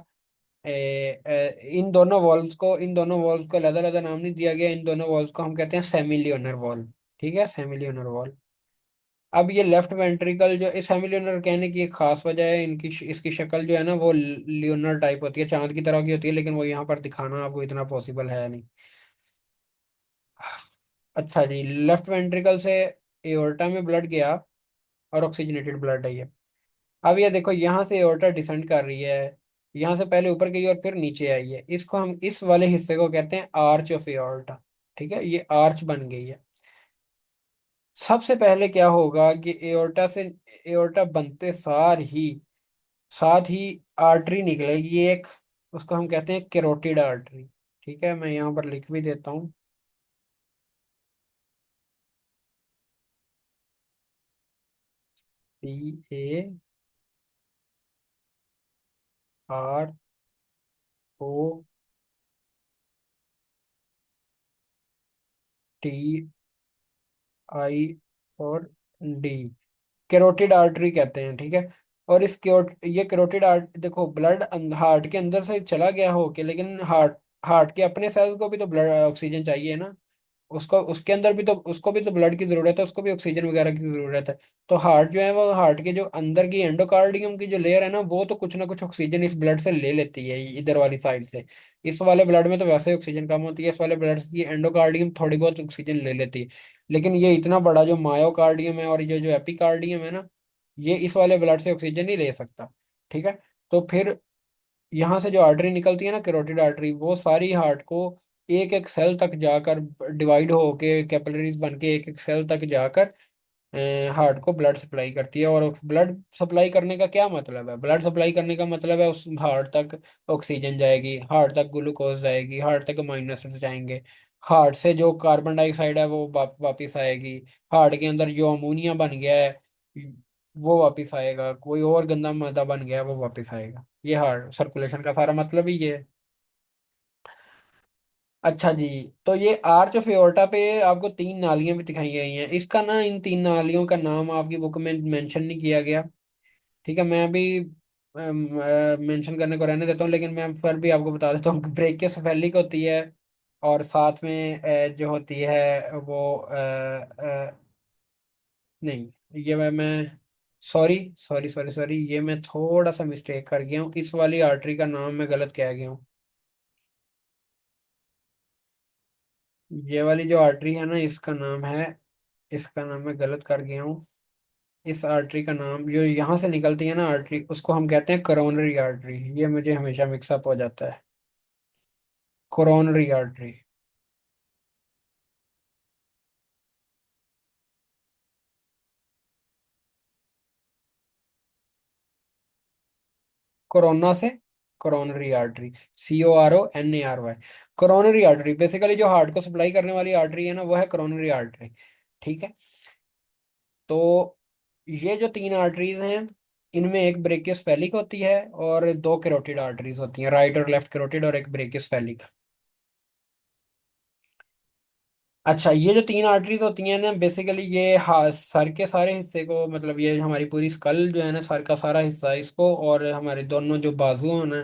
इन दोनों वॉल्व्स को अलग अलग नाम नहीं दिया गया, इन दोनों वॉल्व्स को हम कहते हैं सेमिलियोनर वॉल्व। ठीक है, सेमिलियोनर वॉल्व। अब ये लेफ्ट वेंट्रिकल जो इस हेमिल्यूनर कहने की एक खास वजह है, इसकी शक्ल जो है ना वो लियोनर टाइप होती है, चांद की तरह की होती है, लेकिन वो यहाँ पर दिखाना आपको इतना पॉसिबल है नहीं। अच्छा जी, लेफ्ट वेंट्रिकल से एओर्टा में ब्लड गया और ऑक्सीजनेटेड ब्लड आई है। अब ये देखो यहाँ से एओर्टा डिसेंड कर रही है, यहाँ से पहले ऊपर गई और फिर नीचे आई है, इसको हम इस वाले हिस्से को कहते हैं आर्च ऑफ एओर्टा। ठीक है, ये आर्च बन गई है। सबसे पहले क्या होगा कि एओर्टा बनते साथ ही आर्टरी निकलेगी एक, उसको हम कहते हैं कैरोटिड आर्टरी। ठीक है, मैं यहाँ पर लिख भी देता हूँ। CAROTI और डी, कैरोटिड आर्टरी कहते हैं, ठीक है। और ये कैरोटिड आर्ट देखो, ब्लड हार्ट के अंदर से चला गया होके, लेकिन हार्ट हार्ट के अपने सेल को भी तो ब्लड ऑक्सीजन चाहिए ना। उसको उसके अंदर भी तो उसको भी तो ब्लड की जरूरत है, उसको भी ऑक्सीजन वगैरह की जरूरत है। तो हार्ट जो है वो हार्ट के जो अंदर की एंडोकार्डियम की जो लेयर है ना, वो तो कुछ ना कुछ ऑक्सीजन इस ब्लड से ले लेती है इधर वाली साइड से। इस वाले ब्लड में तो वैसे ही ऑक्सीजन कम होती है, इस वाले ब्लड की एंडोकार्डियम थोड़ी बहुत ऑक्सीजन ले लेती है। लेकिन ये इतना बड़ा जो मायोकार्डियम है और ये जो एपिकार्डियम है ना, ये इस वाले ब्लड से ऑक्सीजन नहीं ले सकता, ठीक है। तो फिर यहाँ से जो आर्टरी निकलती है ना, कैरोटिड आर्टरी, वो सारी हार्ट को एक एक सेल तक जाकर डिवाइड होके कैपिलरीज बन के एक एक सेल तक जाकर हार्ट को ब्लड सप्लाई करती है। और ब्लड सप्लाई करने का क्या मतलब है? ब्लड सप्लाई करने का मतलब है उस हार्ट तक ऑक्सीजन जाएगी, हार्ट तक ग्लूकोज जाएगी, हार्ट तक अमाइनो एसिड्स जाएंगे, हार्ट से जो कार्बन डाइऑक्साइड है वो वापिस आएगी, हार्ट के अंदर जो अमोनिया बन गया है वो वापिस आएगा, कोई और गंदा मैदा बन गया है वो वापिस आएगा। ये हार्ट सर्कुलेशन का सारा मतलब ही ये है। अच्छा जी। तो ये आर्च ऑफ एओर्टा पे आपको तीन नालियां भी दिखाई गई हैं, इसका ना, इन तीन नालियों का नाम आपकी बुक में मेंशन नहीं किया गया, ठीक है। मैं भी मेंशन करने को रहने देता हूँ, लेकिन मैं फिर भी आपको बता देता हूँ। ब्रेकियोसेफेलिक होती है, और साथ में जो होती है वो नहीं, ये मैं सॉरी सॉरी सॉरी सॉरी, ये मैं थोड़ा सा मिस्टेक कर गया हूँ, इस वाली आर्टरी का नाम मैं गलत कह गया हूँ। ये वाली जो आर्टरी है ना, इसका नाम मैं गलत कर गया हूँ। इस आर्टरी का नाम, जो यहाँ से निकलती है ना आर्टरी, उसको हम कहते हैं कोरोनरी आर्टरी। ये मुझे हमेशा मिक्सअप हो जाता है। Coronary artery. कोरोना से coronary artery, CORONARY। Coronary artery basically जो हार्ट को सप्लाई करने वाली आर्टरी है ना, वो है कोरोनरी आर्टरी, ठीक है। तो ये जो तीन आर्टरीज हैं, इनमें एक ब्रेकियस फेलिक होती है और दो कैरोटिड आर्टरीज होती हैं, राइट और लेफ्ट कैरोटिड, और एक ब्रेकियस फेलिक। अच्छा, ये जो तीन आर्टरीज होती हैं ना, बेसिकली ये सर के सारे हिस्से को, मतलब ये हमारी पूरी स्कल जो है ना, सर का सारा हिस्सा, इसको और हमारे दोनों जो बाजू हैं ना,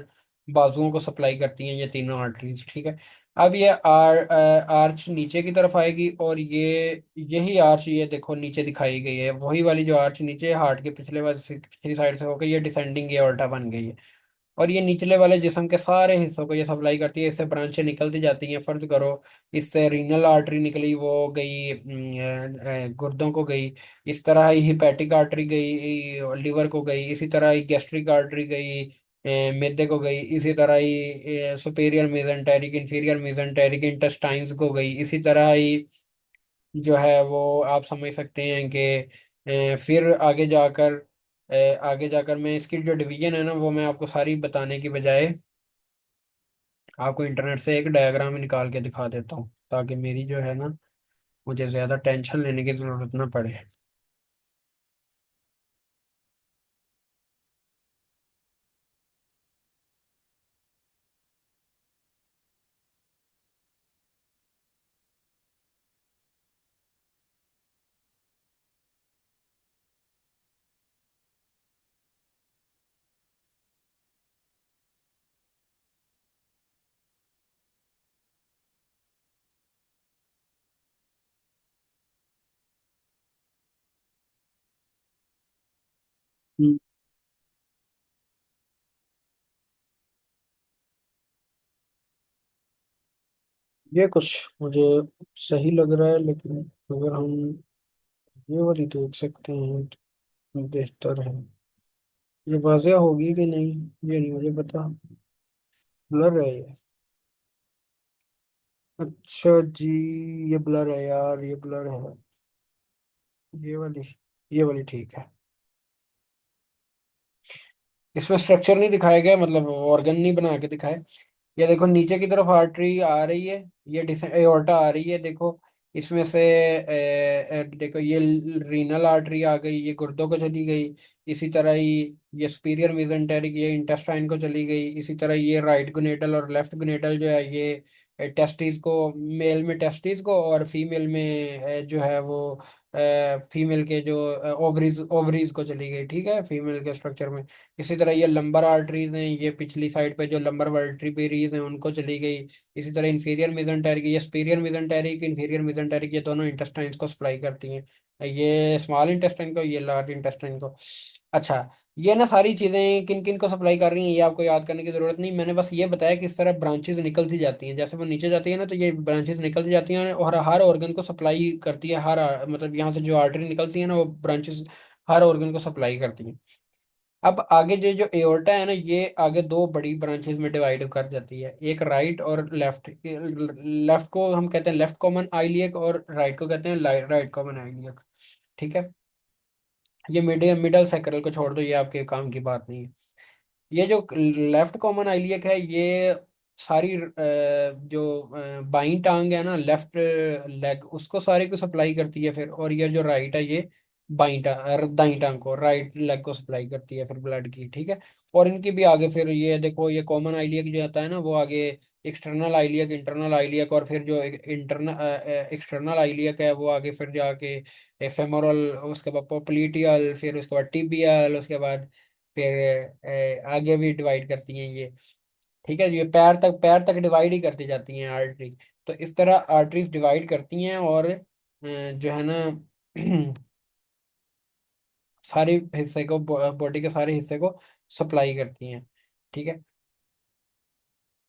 बाजुओं को सप्लाई करती हैं ये तीनों आर्टरीज, ठीक है। अब ये आर्च नीचे की तरफ आएगी, और ये यही आर्च, ये देखो नीचे दिखाई गई है, वही वाली जो आर्च नीचे हार्ट के पिछली साइड से होकर ये डिसेंडिंग एओर्टा बन गई है। और ये निचले वाले जिस्म के सारे हिस्सों को ये सप्लाई करती है, इससे ब्रांचें निकलती जाती हैं। फर्ज करो इससे रीनल आर्टरी निकली, वो गई गुर्दों को गई, इस तरह ही हिपैटिक आर्टरी गई लिवर को गई, इसी तरह ही गैस्ट्रिक आर्टरी गई मैदे को गई, इसी तरह ही superior mesenteric inferior mesenteric intestines को गई, इसी तरह ही जो है वो आप समझ सकते हैं कि फिर आगे जाकर मैं इसकी जो डिवीजन है ना, वो मैं आपको सारी बताने की बजाय आपको इंटरनेट से एक डायग्राम निकाल के दिखा देता हूँ, ताकि मेरी जो है ना, मुझे ज़्यादा टेंशन लेने की ज़रूरत ना पड़े। हम्म, ये कुछ मुझे सही लग रहा है, लेकिन अगर हम ये वाली देख सकते हैं तो बेहतर है। ये वाज़ह होगी कि नहीं, ये नहीं मुझे पता, ब्लर है ये। अच्छा जी, ये ब्लर है यार, ये ब्लर है। ये वाली ये वाली ठीक है। इसमें स्ट्रक्चर नहीं दिखाया गया, मतलब ऑर्गन नहीं बना के दिखाए। ये देखो नीचे की तरफ आर्टरी आ रही है, ये एओर्टा आ रही है, देखो इसमें से देखो ये रीनल आर्टरी आ गई, ये गुर्दों को चली गई। इसी तरह ही ये सुपीरियर मेसेंटेरिक, ये इंटेस्टाइन को चली गई। इसी तरह ये राइट गुनेडल और लेफ्ट गुनेडल जो है, ये टेस्टिस को, मेल में टेस्टिस को, और फीमेल में जो है वो फीमेल के जो ओवरीज ओवरीज को चली गई, ठीक है, फीमेल के स्ट्रक्चर में। इसी तरह ये लंबर आर्टरीज हैं, ये पिछली साइड पे जो लंबर वर्टिब्रेरीज हैं उनको चली गई। इसी तरह इंफीरियर मेजेंटेरिक, ये सुपीरियर मेजेंटेरिक, इंफीरियर मेजेंटेरिक, ये दोनों इंटेस्टाइन्स को सप्लाई करती हैं, ये स्मॉल इंटेस्टाइन को, ये लार्ज इंटेस्टाइन को। अच्छा, ये ना सारी चीजें किन किन को सप्लाई कर रही हैं ये आपको याद करने की जरूरत नहीं, मैंने बस ये बताया कि इस तरह ब्रांचेस निकलती जाती हैं, जैसे वो नीचे जाती है ना तो ये ब्रांचेस निकलती जाती हैं और हर ऑर्गन को सप्लाई करती है, मतलब यहाँ से जो आर्टरी निकलती है ना वो ब्रांचेस हर ऑर्गन को सप्लाई करती हैं। अब आगे जो जो एओर्टा है ना, ये आगे दो बड़ी ब्रांचेस में डिवाइड कर जाती है, एक राइट और लेफ्ट। लेफ्ट को हम कहते हैं लेफ्ट कॉमन आइलियक, और राइट को कहते हैं राइट कॉमन आइलियक, ठीक है। ये मिडिल मिडल सैक्रल को छोड़ दो, ये आपके काम की बात नहीं है। ये जो लेफ्ट कॉमन आइलियक है, ये सारी जो बाईं टांग है ना, लेफ्ट लेग, उसको सारे को सप्लाई करती है फिर, और ये जो राइट है ये दाईं टांग को, राइट लेग को सप्लाई करती है फिर ब्लड की, ठीक है। और इनकी भी आगे फिर ये देखो, ये कॉमन आइलियक जो आता है ना वो आगे एक्सटर्नल आइलियक, इंटरनल आइलियक, और फिर जो इंटरनल एक्सटर्नल आइलियक है वो आगे फिर जाके फेमोरल, उसके बाद पोप्लीटियल, फिर उसके बाद टिबियल, उसके बाद फिर आगे भी डिवाइड करती हैं ये, ठीक है। ये पैर तक डिवाइड ही करती जाती हैं आर्टरी। तो इस तरह आर्टरीज डिवाइड करती हैं और जो है ना सारे हिस्से को, बॉडी के सारे हिस्से को सप्लाई करती हैं, ठीक है।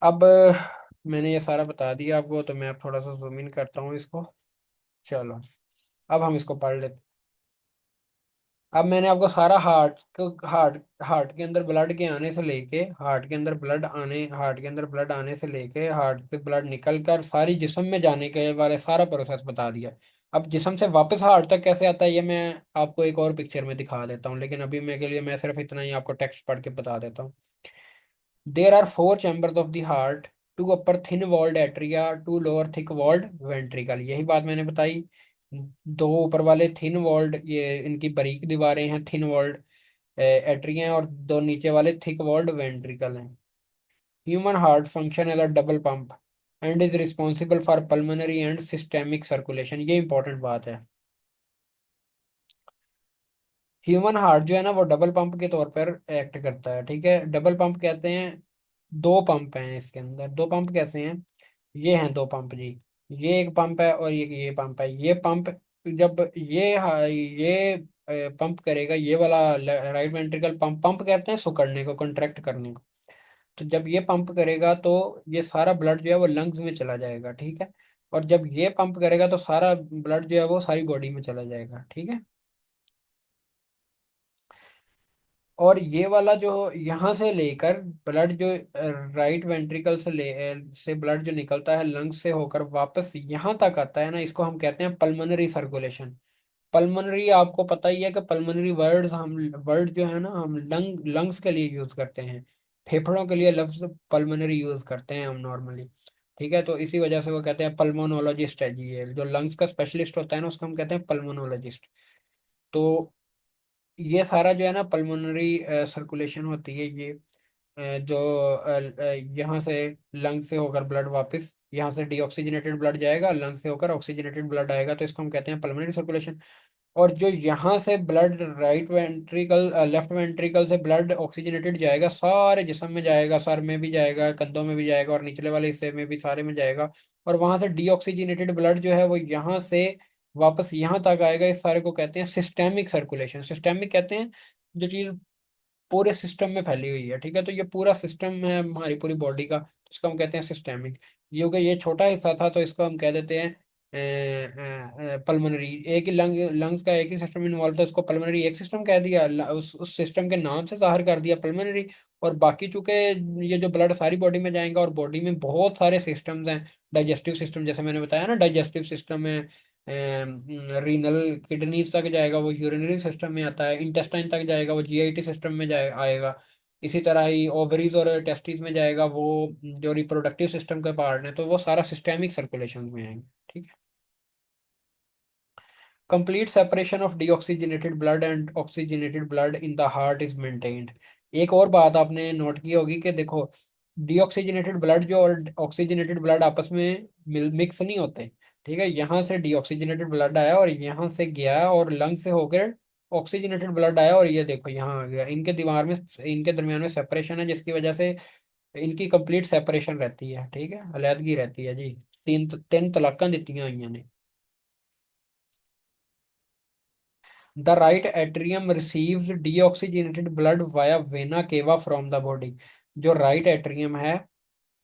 अब मैंने ये सारा बता दिया आपको, तो मैं अब थोड़ा सा जूम इन करता हूँ इसको। चलो, अब हम इसको पढ़ लेते हैं। अब मैंने आपको सारा हार्ट के अंदर ब्लड के आने से लेके, हार्ट के अंदर ब्लड आने से लेके, हार्ट से ब्लड निकल कर सारी जिस्म में जाने के वाले सारा प्रोसेस बता दिया। अब जिस्म से वापस हार्ट तक कैसे आता है ये मैं आपको एक और पिक्चर में दिखा देता हूँ, लेकिन अभी मैं के लिए मैं सिर्फ इतना ही आपको टेक्स्ट पढ़ के बता देता हूँ। There are four chambers of the heart, two upper thin walled atria, two lower thick walled ventricle, यही बात मैंने बताई। दो ऊपर वाले थिन वॉल्ड, ये इनकी बारीक दीवारें हैं, थिन वॉल्ड एट्रिया हैं, और दो नीचे वाले थिक वॉल्ड वेंट्रिकल हैं। Human heart function as a double pump and is responsible for pulmonary and systemic circulation, ये इंपॉर्टेंट बात है। ह्यूमन हार्ट जो है ना वो डबल पंप के तौर पर एक्ट करता है, ठीक है। डबल पंप कहते हैं, दो पंप हैं इसके अंदर। दो पंप कैसे हैं? ये हैं दो पंप जी, ये एक पंप है और ये पंप है। ये पंप जब ये पंप करेगा, ये वाला राइट वेंट्रिकल पंप, पंप कहते हैं सिकुड़ने को, कंट्रैक्ट करने को। तो जब ये पंप करेगा तो ये सारा ब्लड जो है वो लंग्स में चला जाएगा, ठीक है। और जब ये पंप करेगा तो सारा ब्लड जो है वो सारी बॉडी में चला जाएगा, ठीक है। और ये वाला जो यहाँ से लेकर ब्लड जो राइट वेंट्रिकल से ब्लड जो निकलता है लंग से होकर वापस यहाँ तक आता है ना, इसको हम कहते हैं पल्मोनरी सर्कुलेशन। पल्मोनरी आपको पता ही है कि पल्मोनरी वर्ड जो है ना हम लंग्स के लिए यूज करते हैं, फेफड़ों के लिए लफ्ज पल्मोनरी यूज करते हैं हम नॉर्मली, ठीक है। तो इसी वजह से वो कहते हैं पल्मोनोलॉजिस्ट है जी, ये जो लंग्स का स्पेशलिस्ट होता है ना उसको हम कहते हैं पल्मोनोलॉजिस्ट। तो ये सारा जो है ना पल्मोनरी सर्कुलेशन होती है ये, जो यहाँ से लंग से होकर ब्लड वापस यहाँ से डीऑक्सीजनेटेड ब्लड जाएगा, लंग से होकर ऑक्सीजनेटेड ब्लड आएगा, तो इसको हम कहते हैं पल्मोनरी सर्कुलेशन। और जो यहाँ से blood right ventricle left ventricle से ब्लड ऑक्सीजनेटेड जाएगा, सारे जिस्म में जाएगा, सर में भी जाएगा, कंधों में भी जाएगा, और निचले वाले हिस्से में भी, सारे में जाएगा। और वहां से डीऑक्सीजनेटेड ब्लड जो है वो यहाँ से वापस यहाँ तक आएगा, इस सारे को कहते हैं सिस्टेमिक सर्कुलेशन। सिस्टेमिक कहते हैं जो चीज पूरे सिस्टम में फैली हुई है, ठीक है। तो ये पूरा सिस्टम है हमारी पूरी बॉडी का, तो इसको हम कहते हैं सिस्टेमिक। क्योंकि ये छोटा हिस्सा था तो इसको हम कह देते हैं पल्मोनरी। एक ही लंग्स का एक ही सिस्टम इन्वॉल्व था, उसको पल्मोनरी एक सिस्टम कह दिया, उस सिस्टम के नाम से जाहिर कर दिया पल्मोनरी। और बाकी चूंकि ये जो ब्लड सारी बॉडी में जाएगा, और बॉडी में बहुत सारे सिस्टम्स हैं, डाइजेस्टिव सिस्टम जैसे मैंने बताया ना, डाइजेस्टिव सिस्टम है, रीनल किडनीज तक जाएगा वो यूरिनरी सिस्टम में आता है, इंटेस्टाइन तक जाएगा वो जीआईटी सिस्टम में आएगा। इसी तरह ही ओवरीज और टेस्टिस में जाएगा वो, जो रिप्रोडक्टिव सिस्टम के पार्ट है, तो वो सारा सिस्टेमिक सर्कुलेशन में आएंगे, ठीक है। Complete separation of deoxygenated blood and oxygenated blood in the heart is maintained. एक और बात आपने नोट की होगी कि देखो, डीऑक्सीजनेटेड ब्लड जो और ऑक्सीजनेटेड ब्लड आपस में मिक्स नहीं होते। ठीक है, यहाँ से डीऑक्सीजनेटेड ब्लड आया और यहाँ से गया और लंग से होकर ऑक्सीजनेटेड ब्लड आया और ये देखो यहाँ आ गया। इनके दीवार में, इनके दरमियान में सेपरेशन है, जिसकी वजह से इनकी कंप्लीट सेपरेशन रहती है। ठीक है, अलहदगी रहती है जी। तीन तलाक दित्तियां हुई ने। The right atrium receives deoxygenated blood via vena cava from the body. जो राइट एट्रियम है,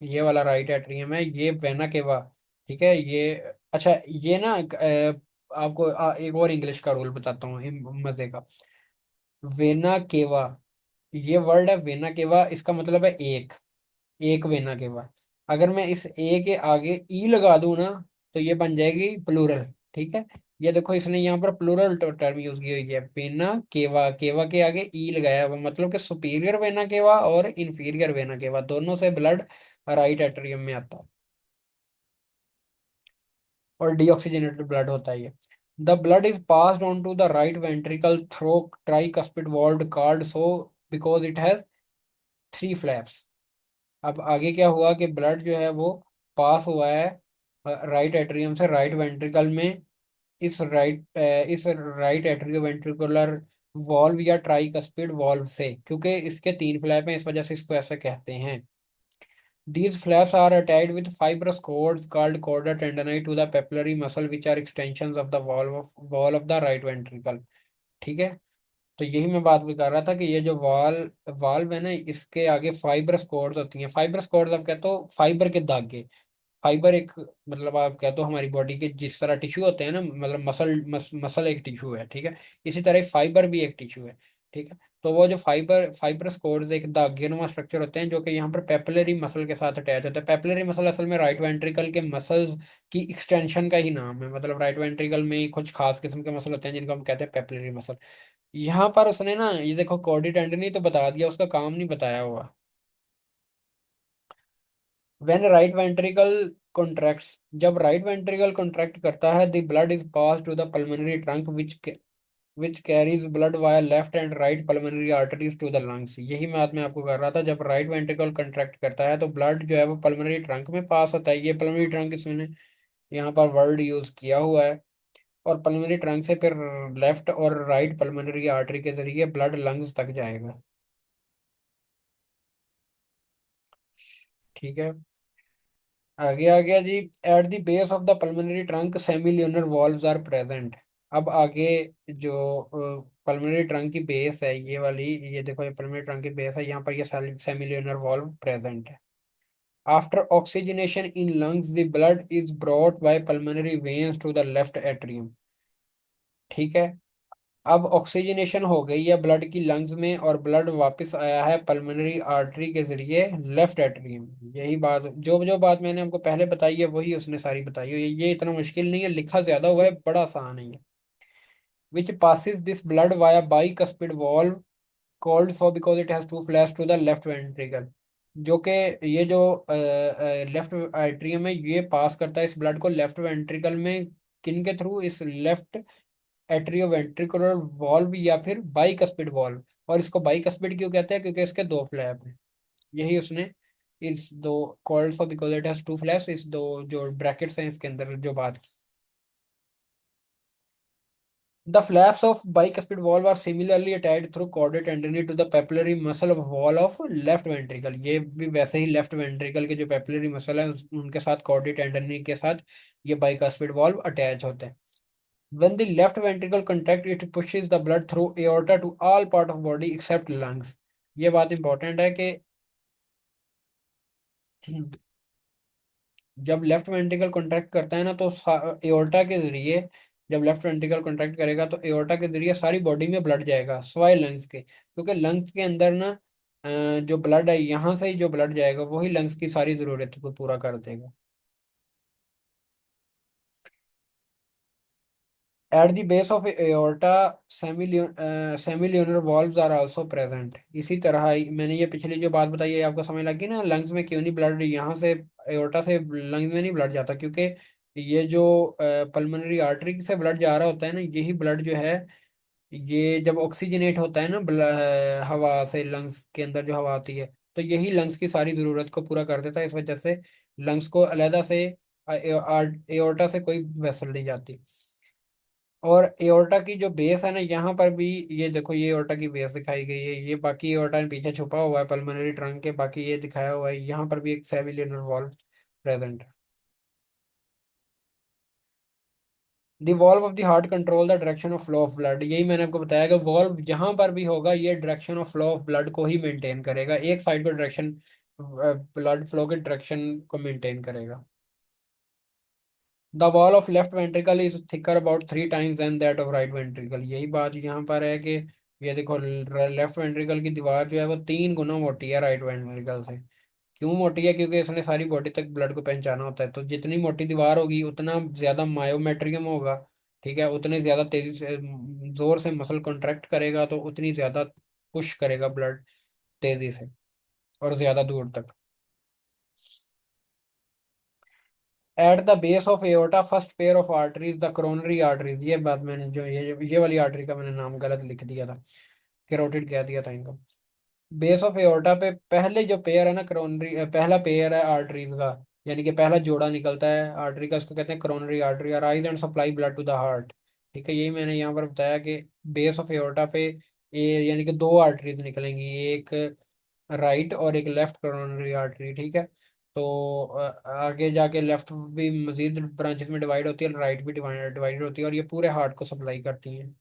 ये वाला राइट एट्रियम है, ये वेना केवा। ठीक है ये, अच्छा ये ना आपको एक और इंग्लिश का रूल बताता हूँ मजे का। वेना केवा, ये वर्ड है वेना केवा, इसका मतलब है एक, एक वेना केवा। अगर मैं इस ए के आगे ई लगा दूं ना, तो ये बन जाएगी प्लूरल। ठीक है, ये देखो इसने यहाँ पर प्लूरल टर्म यूज की हुई है, वेना केवा, केवा के आगे ई लगाया हुआ, मतलब कि सुपीरियर वेना केवा और इंफीरियर वेना केवा दोनों से ब्लड राइट एट्रियम में आता है और डीऑक्सीजनेटेड ब्लड होता है ये। The blood is passed on to the right ventricle through tricuspid valve called so because it has three flaps. अब आगे क्या हुआ कि ब्लड जो है वो पास हुआ है राइट एट्रियम से राइट वेंट्रिकल में, इस राइट एट्रियो वेंट्रिकुलर वॉल्व या ट्राइकस्पिड वॉल्व से, क्योंकि इसके तीन फ्लैप हैं इस वजह से इसको ऐसे कहते हैं। These flaps are attached with fibrous cords called chorda tendoni to the papillary muscle which are extensions of the wall of the right ventricle। ठीक है, तो यही मैं बात भी कर रहा था कि ये जो वाल्व है ना, इसके आगे फाइब्रस कॉर्ड्स होती हैं। फाइब्रस कॉर्ड्स आप कहते हो फाइबर के धागे। फाइबर एक, मतलब आप कहते हो हमारी बॉडी के जिस तरह टिश्यू होते हैं ना, मतलब मसल एक टिश्यू है। ठीक है, इसी तरह फाइबर भी एक टिश्यू है। ठीक है, तो वो जो फाइबरस कोर्ड्स एक धागेनुमा स्ट्रक्चर होते हैं जो कि यहाँ पर पेपिलरी मसल के साथ अटैच होते हैं। पेपिलरी मसल असल में राइट वेंट्रिकल के मसल्स की एक्सटेंशन का ही नाम है, मतलब राइट वेंट्रिकल में ही कुछ खास किस्म के मसल होते हैं जिनको हम कहते हैं पेपिलरी मसल। यहाँ पर उसने ना ये देखो कॉर्डी टेंडनी तो बता दिया, उसका काम नहीं बताया हुआ। व्हेन राइट वेंट्रिकल कॉन्ट्रैक्ट्स, जब राइट वेंट्रिकल कॉन्ट्रैक्ट करता है, the blood is pass to the pulmonary trunk which carries blood via left and right pulmonary arteries to the lungs. यही बात मैं आपको कर रहा था, जब राइट वेंट्रिकल कंट्रैक्ट करता है तो ब्लड जो है वो पल्मोनरी ट्रंक में पास होता है। ये पल्मोनरी ट्रंक इसमें यहाँ पर वर्ड यूज किया हुआ है। और पल्मोनरी ट्रंक से फिर लेफ्ट और राइट पल्मोनरी आर्टरी के जरिए ब्लड लंग्स तक जाएगा। ठीक है, आगे आ गया जी। At the base of the pulmonary trunk semilunar valves are present. अब आगे जो पल्मोनरी ट्रंक की बेस है ये वाली, ये देखो ये पल्मोनरी ट्रंक की बेस है, यहाँ पर ये सेमिल्यूनर वॉल्व प्रेजेंट है। After oxygenation in lungs the blood is brought by pulmonary veins to the left atrium. ठीक है, अब ऑक्सीजनेशन हो गई है ब्लड की लंग्स में और ब्लड वापस आया है पल्मोनरी आर्टरी के जरिए लेफ्ट एट्रियम। यही बात, जो जो बात मैंने आपको पहले बताई है वही उसने सारी बताई हुई है। ये इतना मुश्किल नहीं है, लिखा ज्यादा हुआ है, बड़ा आसान है ये। Which passes this blood via bicuspid valve called for because it has two flaps to the left ventricle. जो कि ये जो लेफ्ट एट्रियम है ये पास करता है इस ब्लड को लेफ्ट वेंट्रिकल में, किन के थ्रू, इस लेफ्ट एट्रियोवेंट्रिकुलर वॉल्व या फिर बाइकस्पिड वॉल्व। और इसको बाइकस्पिड क्यों कहते हैं, क्योंकि इसके दो फ्लैप हैं। यही उसने इस दो called for because it has two flaps, इस दो जो ब्रैकेट्स हैं इसके अंदर जो बात की। The flaps of bicuspid valve are similarly attached through chordae tendineae to the papillary muscle of wall of left ventricle. ये भी वैसे ही लेफ्ट वेंट्रिकल के जो पेपिलरी मसल है उनके साथ कॉर्डेट टेंडनी के साथ ये बाइकस्पिड वॉल्व अटैच होते हैं। When the left ventricle contract, it pushes the blood through aorta to all part of body except lungs। ये बात इंपॉर्टेंट है कि जब लेफ्ट वेंट्रिकल कॉन्ट्रैक्ट करता है ना तो एओर्टा के जरिए, जब लेफ्ट वेंट्रिकल कॉन्ट्रैक्ट करेगा तो एओर्टा के जरिए सारी बॉडी में ब्लड जाएगा सिवाय लंग्स के, क्योंकि लंग्स के अंदर ना जो ब्लड है यहाँ से ही जो ब्लड जाएगा वही लंग्स की सारी जरूरत को पूरा कर देगा। At the base of aorta semilunar valves are also present. इसी तरह मैंने ये पिछली जो बात बताई है आपको समझ लगी ना, लंग्स में क्यों नहीं ब्लड यहाँ से एओर्टा से लंग्स में नहीं ब्लड जाता, क्योंकि ये जो पल्मोनरी आर्टरी से ब्लड जा रहा होता है ना, यही ब्लड जो है ये जब ऑक्सीजनेट होता है ना हवा से, लंग्स के अंदर जो हवा आती है तो यही लंग्स की सारी ज़रूरत को पूरा कर देता है। इस वजह से लंग्स को अलहदा से एओर्टा से कोई वेसल नहीं जाती। और एओर्टा की जो बेस है ना, यहाँ पर भी ये देखो, ये एओर्टा की बेस दिखाई गई है, ये बाकी एओर्टा पीछे छुपा हुआ है पल्मोनरी ट्रंक के, बाकी ये दिखाया हुआ है, यहाँ पर भी एक सेविलियनर वॉल्व प्रेजेंट है। The valve of the heart control the direction of flow of blood, यही मैंने आपको बताया कि वॉल्व जहां पर भी होगा ये direction of flow of blood को ही मेंटेन करेगा, एक साइड को डायरेक्शन, ब्लड फ्लो के डायरेक्शन को मेंटेन करेगा। The wall of left ventricle is thicker about 3 times than that of right ventricle, यही बात यहाँ पर है कि ये देखो, लेफ्ट वेंट्रिकल की दीवार जो है वो 3 गुना मोटी है राइट वेंट्रिकल से। क्यों मोटी है? क्योंकि इसने सारी बॉडी तक ब्लड को पहुंचाना होता है, तो जितनी मोटी दीवार होगी उतना ज्यादा मायोमेट्रियम होगा। ठीक है, उतने ज्यादा तेजी से जोर से मसल कॉन्ट्रैक्ट करेगा, तो उतनी ज्यादा पुश करेगा ब्लड तेजी से और ज्यादा दूर तक। Eight the base of aorta first pair of arteries the coronary arteries, ये बात मैंने जो ये वाली आर्टरी का मैंने नाम गलत लिख दिया था, कैरोटिड कह दिया था इनको। बेस ऑफ एओर्टा पे पहले जो पेयर है ना करोनरी, पहला पेयर है आर्टरीज का, यानी कि पहला जोड़ा निकलता है आर्टरी का, उसको कहते हैं करोनरी आर्टरी, और rise and supply blood to the heart. ठीक है, यही मैंने यहाँ पर बताया कि बेस ऑफ एओर्टा पे ये यानी कि दो आर्टरीज निकलेंगी, एक राइट और एक लेफ्ट करोनरी आर्टरी। ठीक है, तो आगे जाके लेफ्ट भी मजीद ब्रांचेस में डिवाइड होती है, राइट भी डिवाइडेड होती है, और ये पूरे हार्ट को सप्लाई करती हैं।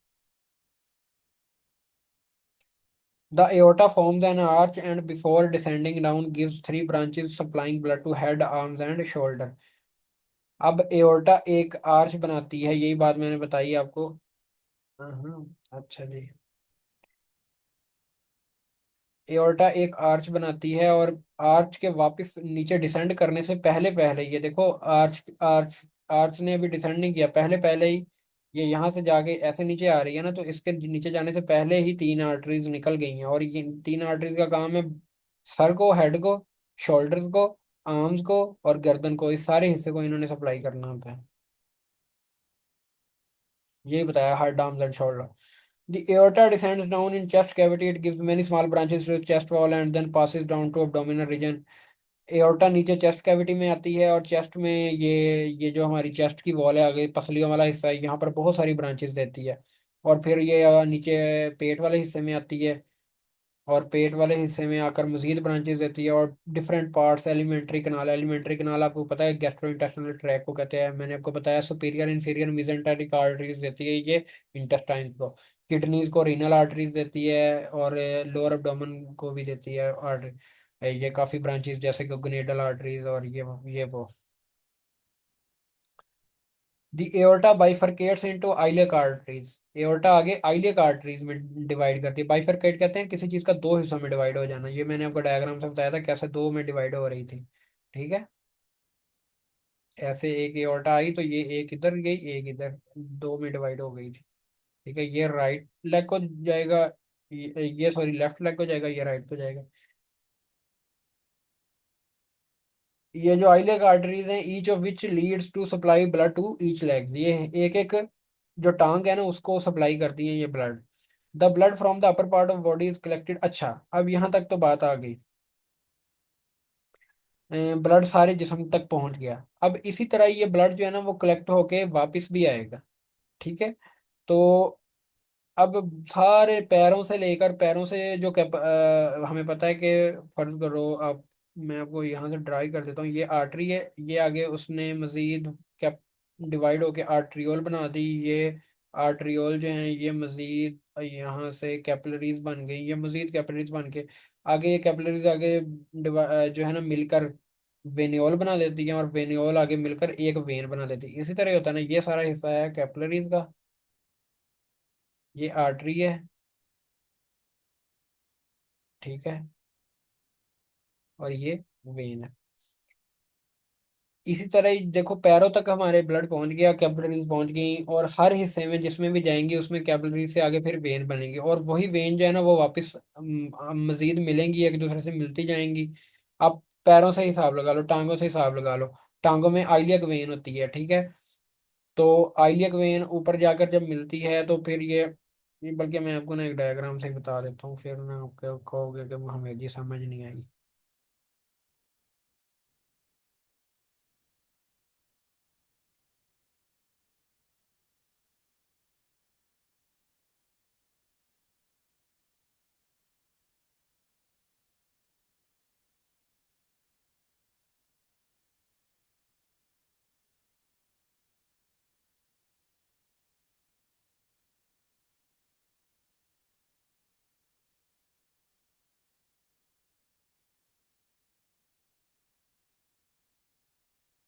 The aorta forms an arch and before descending down gives 3 branches supplying blood to head, arms and shoulder। अब एओर्टा एक आर्च बनाती है, यही बात मैंने बताई आपको। अच्छा जी। एओर्टा एक आर्च बनाती है, और आर्च के वापस नीचे डिसेंड करने से पहले पहले ये देखो, आर्च आर्च आर्च ने अभी डिसेंड नहीं किया, पहले पहले ही ये यहाँ से जाके ऐसे नीचे आ रही है ना, तो इसके नीचे जाने से पहले ही 3 आर्टरीज निकल गई हैं, और ये 3 आर्टरीज का काम है सर को, हेड को, शोल्डर्स को, आर्म्स को और गर्दन को, इस सारे हिस्से को इन्होंने सप्लाई करना होता है। यही बताया, heart, arms and shoulder. The aorta descends down in chest cavity. It gives many small branches to the chest wall and then passes down to abdominal region. Aorta नीचे चेस्ट कैविटी में आती है, और चेस्ट में ये जो हमारी chest की वॉल है, आगे पसलियों वाला हिस्सा है, यहाँ पर बहुत सारी ब्रांचेस देती है। और फिर ये नीचे पेट वाले हिस्से में आती है, और पेट वाले हिस्से में आकर मजीद ब्रांचेस देती है, और डिफरेंट पार्ट्स, एलिमेंट्री कनाल आपको पता है गैस्ट्रो इंटेस्टिनल ट्रैक को कहते हैं, मैंने आपको बताया सुपीरियर इंफीरियर मेसेंटेरिक आर्टरीज देती है ये इंटेस्टाइन को, किडनीज को रीनल आर्टरीज देती है, और लोअर एब्डोमेन को भी देती है आर्टरी, ये काफी ब्रांचेस जैसे कि ग्नेडल आर्टरीज, और ये वो। The aorta bifurcates into iliac arteries, aorta आगे आइलिक आर्टरीज में डिवाइड करती है। बाइफरकेट कहते हैं किसी चीज का दो हिस्सों में डिवाइड हो जाना, ये मैंने आपको डायग्राम से बताया था कैसे दो में डिवाइड हो रही थी। ठीक है, ऐसे एक एओर्टा आई तो ये एक इधर गई, एक इधर, दो में डिवाइड हो गई थी। ठीक है, ये राइट लेग को जाएगा, ये सॉरी लेफ्ट लेग को जाएगा, ये राइट को जाएगा। ये जो आइलिक आर्टरीज हैं, each of which leads to supply blood to each legs, ये एक एक जो टांग है ना उसको सप्लाई करती है ये blood. The blood from the upper part of body is collected, अच्छा अब यहाँ तक तो बात आ गई, ब्लड सारे जिस्म तक पहुंच गया। अब इसी तरह ये ब्लड जो है ना वो कलेक्ट होके वापस भी आएगा। ठीक है, तो अब सारे पैरों से लेकर, पैरों से जो हमें पता है कि, फर्ज करो आप, मैं आपको यहाँ से ड्राई कर देता हूँ, ये आर्टरी है, ये आगे उसने मजीद कैप डिवाइड होके आर्ट्रियोल बना दी, ये आर्ट्रियोल जो है ये मजीद यहाँ से कैपिलरीज बन गई, ये मजीद कैपिलरीज बन के आगे, ये कैपिलरीज आगे जो है ना मिलकर वेन्योल बना देती है, और वेन्योल आगे मिलकर एक वेन बना देती है। इसी तरह होता है ना, ये सारा हिस्सा है कैपिलरीज का, ये आर्टरी है। ठीक है, और ये वेन है। इसी तरह ही देखो, पैरों तक हमारे ब्लड पहुंच गया, कैपिलरीज पहुंच गई, और हर हिस्से में जिसमें भी जाएंगी उसमें कैपिलरीज से आगे फिर वेन बनेगी, और वही वेन जो है ना वो वापस मजीद मिलेंगी, एक दूसरे से मिलती जाएंगी। आप पैरों से हिसाब लगा लो, टांगों से हिसाब लगा लो, टांगों में आइलियक वेन होती है। ठीक है, तो आइलियक वेन ऊपर जाकर जब मिलती है तो फिर ये बल्कि मैं आपको ना एक डायग्राम से ही बता देता हूँ, फिर ना आपको कहोगे कि हमें जी समझ नहीं आई।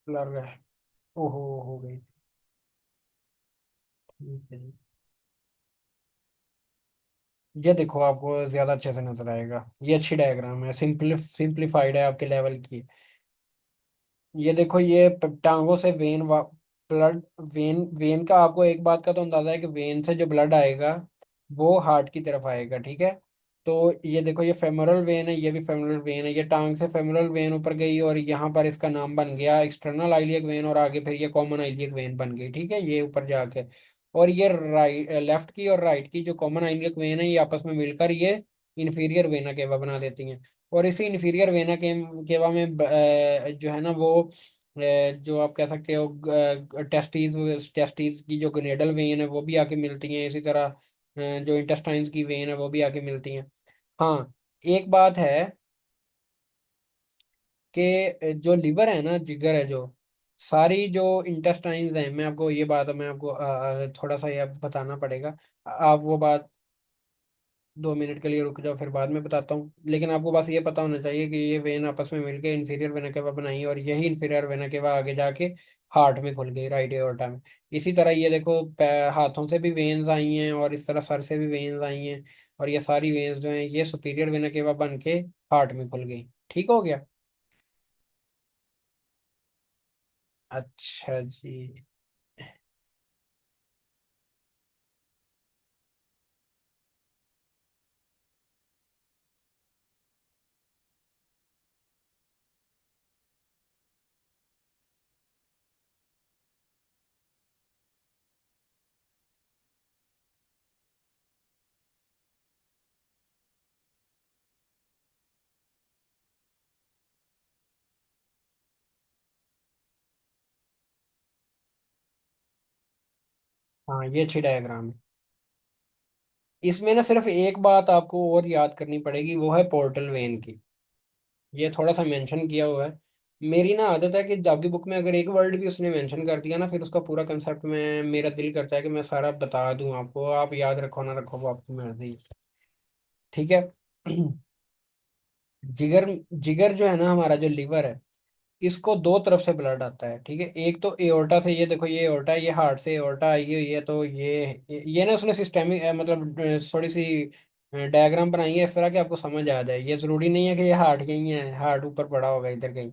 लग रहा है। ओहो, हो गई। ठीक है जी। ये देखो, आपको ज्यादा अच्छे से नजर आएगा। ये अच्छी डायग्राम है, सिंप्लीफाइड है, आपके लेवल की। ये देखो, ये टांगों से ब्लड, वेन का आपको एक बात का तो अंदाजा है कि वेन से जो ब्लड आएगा वो हार्ट की तरफ आएगा, ठीक है। तो ये देखो, ये फेमोरल वेन है, ये भी फेमोरल वेन है। ये टांग से फेमोरल वेन ऊपर गई और यहाँ पर इसका नाम बन गया एक्सटर्नल आइलियक वेन, और आगे फिर ये कॉमन आइलियक वेन बन गई, ठीक है, ये ऊपर जाके। और ये राइट, लेफ्ट की और राइट की जो कॉमन आइलियक वेन है, ये आपस में मिलकर ये इन्फीरियर वेना केवा बना देती हैं। और इसी इन्फीरियर वेना के केवा में जो है ना वो जो आप कह सकते हो टेस्टीज, टेस्टीज की जो ग्रेडल वेन है वो भी आके मिलती हैं। इसी तरह जो इंटेस्टाइन्स की वेन है वो भी आके मिलती हैं। हाँ, एक बात है कि जो लिवर है ना, जिगर है जो, सारी जो इंटेस्टाइन्स हैं, मैं आपको ये बात, मैं आपको थोड़ा सा ये बताना पड़ेगा। आप वो बात 2 मिनट के लिए रुक जाओ, फिर बाद में बताता हूँ। लेकिन आपको बस ये पता होना चाहिए कि ये वेन आपस में मिलके इंफीरियर वेना केवा बनाई, और यही इंफीरियर वेना केवा आगे जाके हार्ट में खुल गई, राइट एओर्टा में। इसी तरह ये देखो, हाथों से भी वेन्स आई हैं और इस तरह सर से भी वेन्स आई हैं। और ये सारी वेन्स जो हैं ये सुपीरियर वेना केवा बन के हार्ट में खुल गई। ठीक हो गया। अच्छा जी। हाँ, ये अच्छी डायग्राम है। इसमें ना सिर्फ एक बात आपको और याद करनी पड़ेगी, वो है पोर्टल वेन की। ये थोड़ा सा मेंशन किया हुआ है। मेरी ना आदत है कि आपकी बुक में अगर एक वर्ड भी उसने मेंशन कर दिया ना, फिर उसका पूरा कंसेप्ट में मेरा दिल करता है कि मैं सारा बता दूं आपको। आप याद रखो ना रखो, वो आपकी मर्जी। ठीक है। जिगर, जिगर जो है ना, हमारा जो लिवर है, इसको दो तरफ से ब्लड आता है, ठीक है। एक तो एओर्टा से, ये देखो ये एओर्टा है, ये हार्ट से एओर्टा आई हुई है। तो ये ना उसने सिस्टेमिक मतलब थोड़ी सी डायग्राम बनाई है इस तरह कि आपको समझ आ जाए। ये जरूरी नहीं है कि ये हार्ट यही है, हार्ट ऊपर पड़ा होगा इधर कहीं,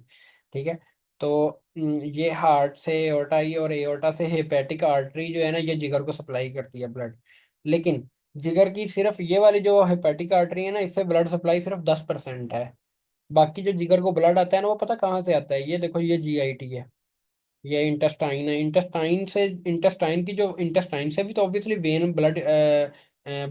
ठीक है। तो ये हार्ट से एओर्टा आई, और एओर्टा से हेपेटिक आर्टरी जो है ना, ये जिगर को सप्लाई करती है ब्लड। लेकिन जिगर की सिर्फ ये वाली जो हेपेटिक आर्टरी है ना, इससे ब्लड सप्लाई सिर्फ 10% है। बाकी जो जिगर को ब्लड आता है ना, वो पता कहाँ से आता है? ये देखो, ये जीआईटी है, ये इंटेस्टाइन है। इंटेस्टाइन से, इंटेस्टाइन की जो इंटेस्टाइन से भी तो ऑब्वियसली वेन ब्लड,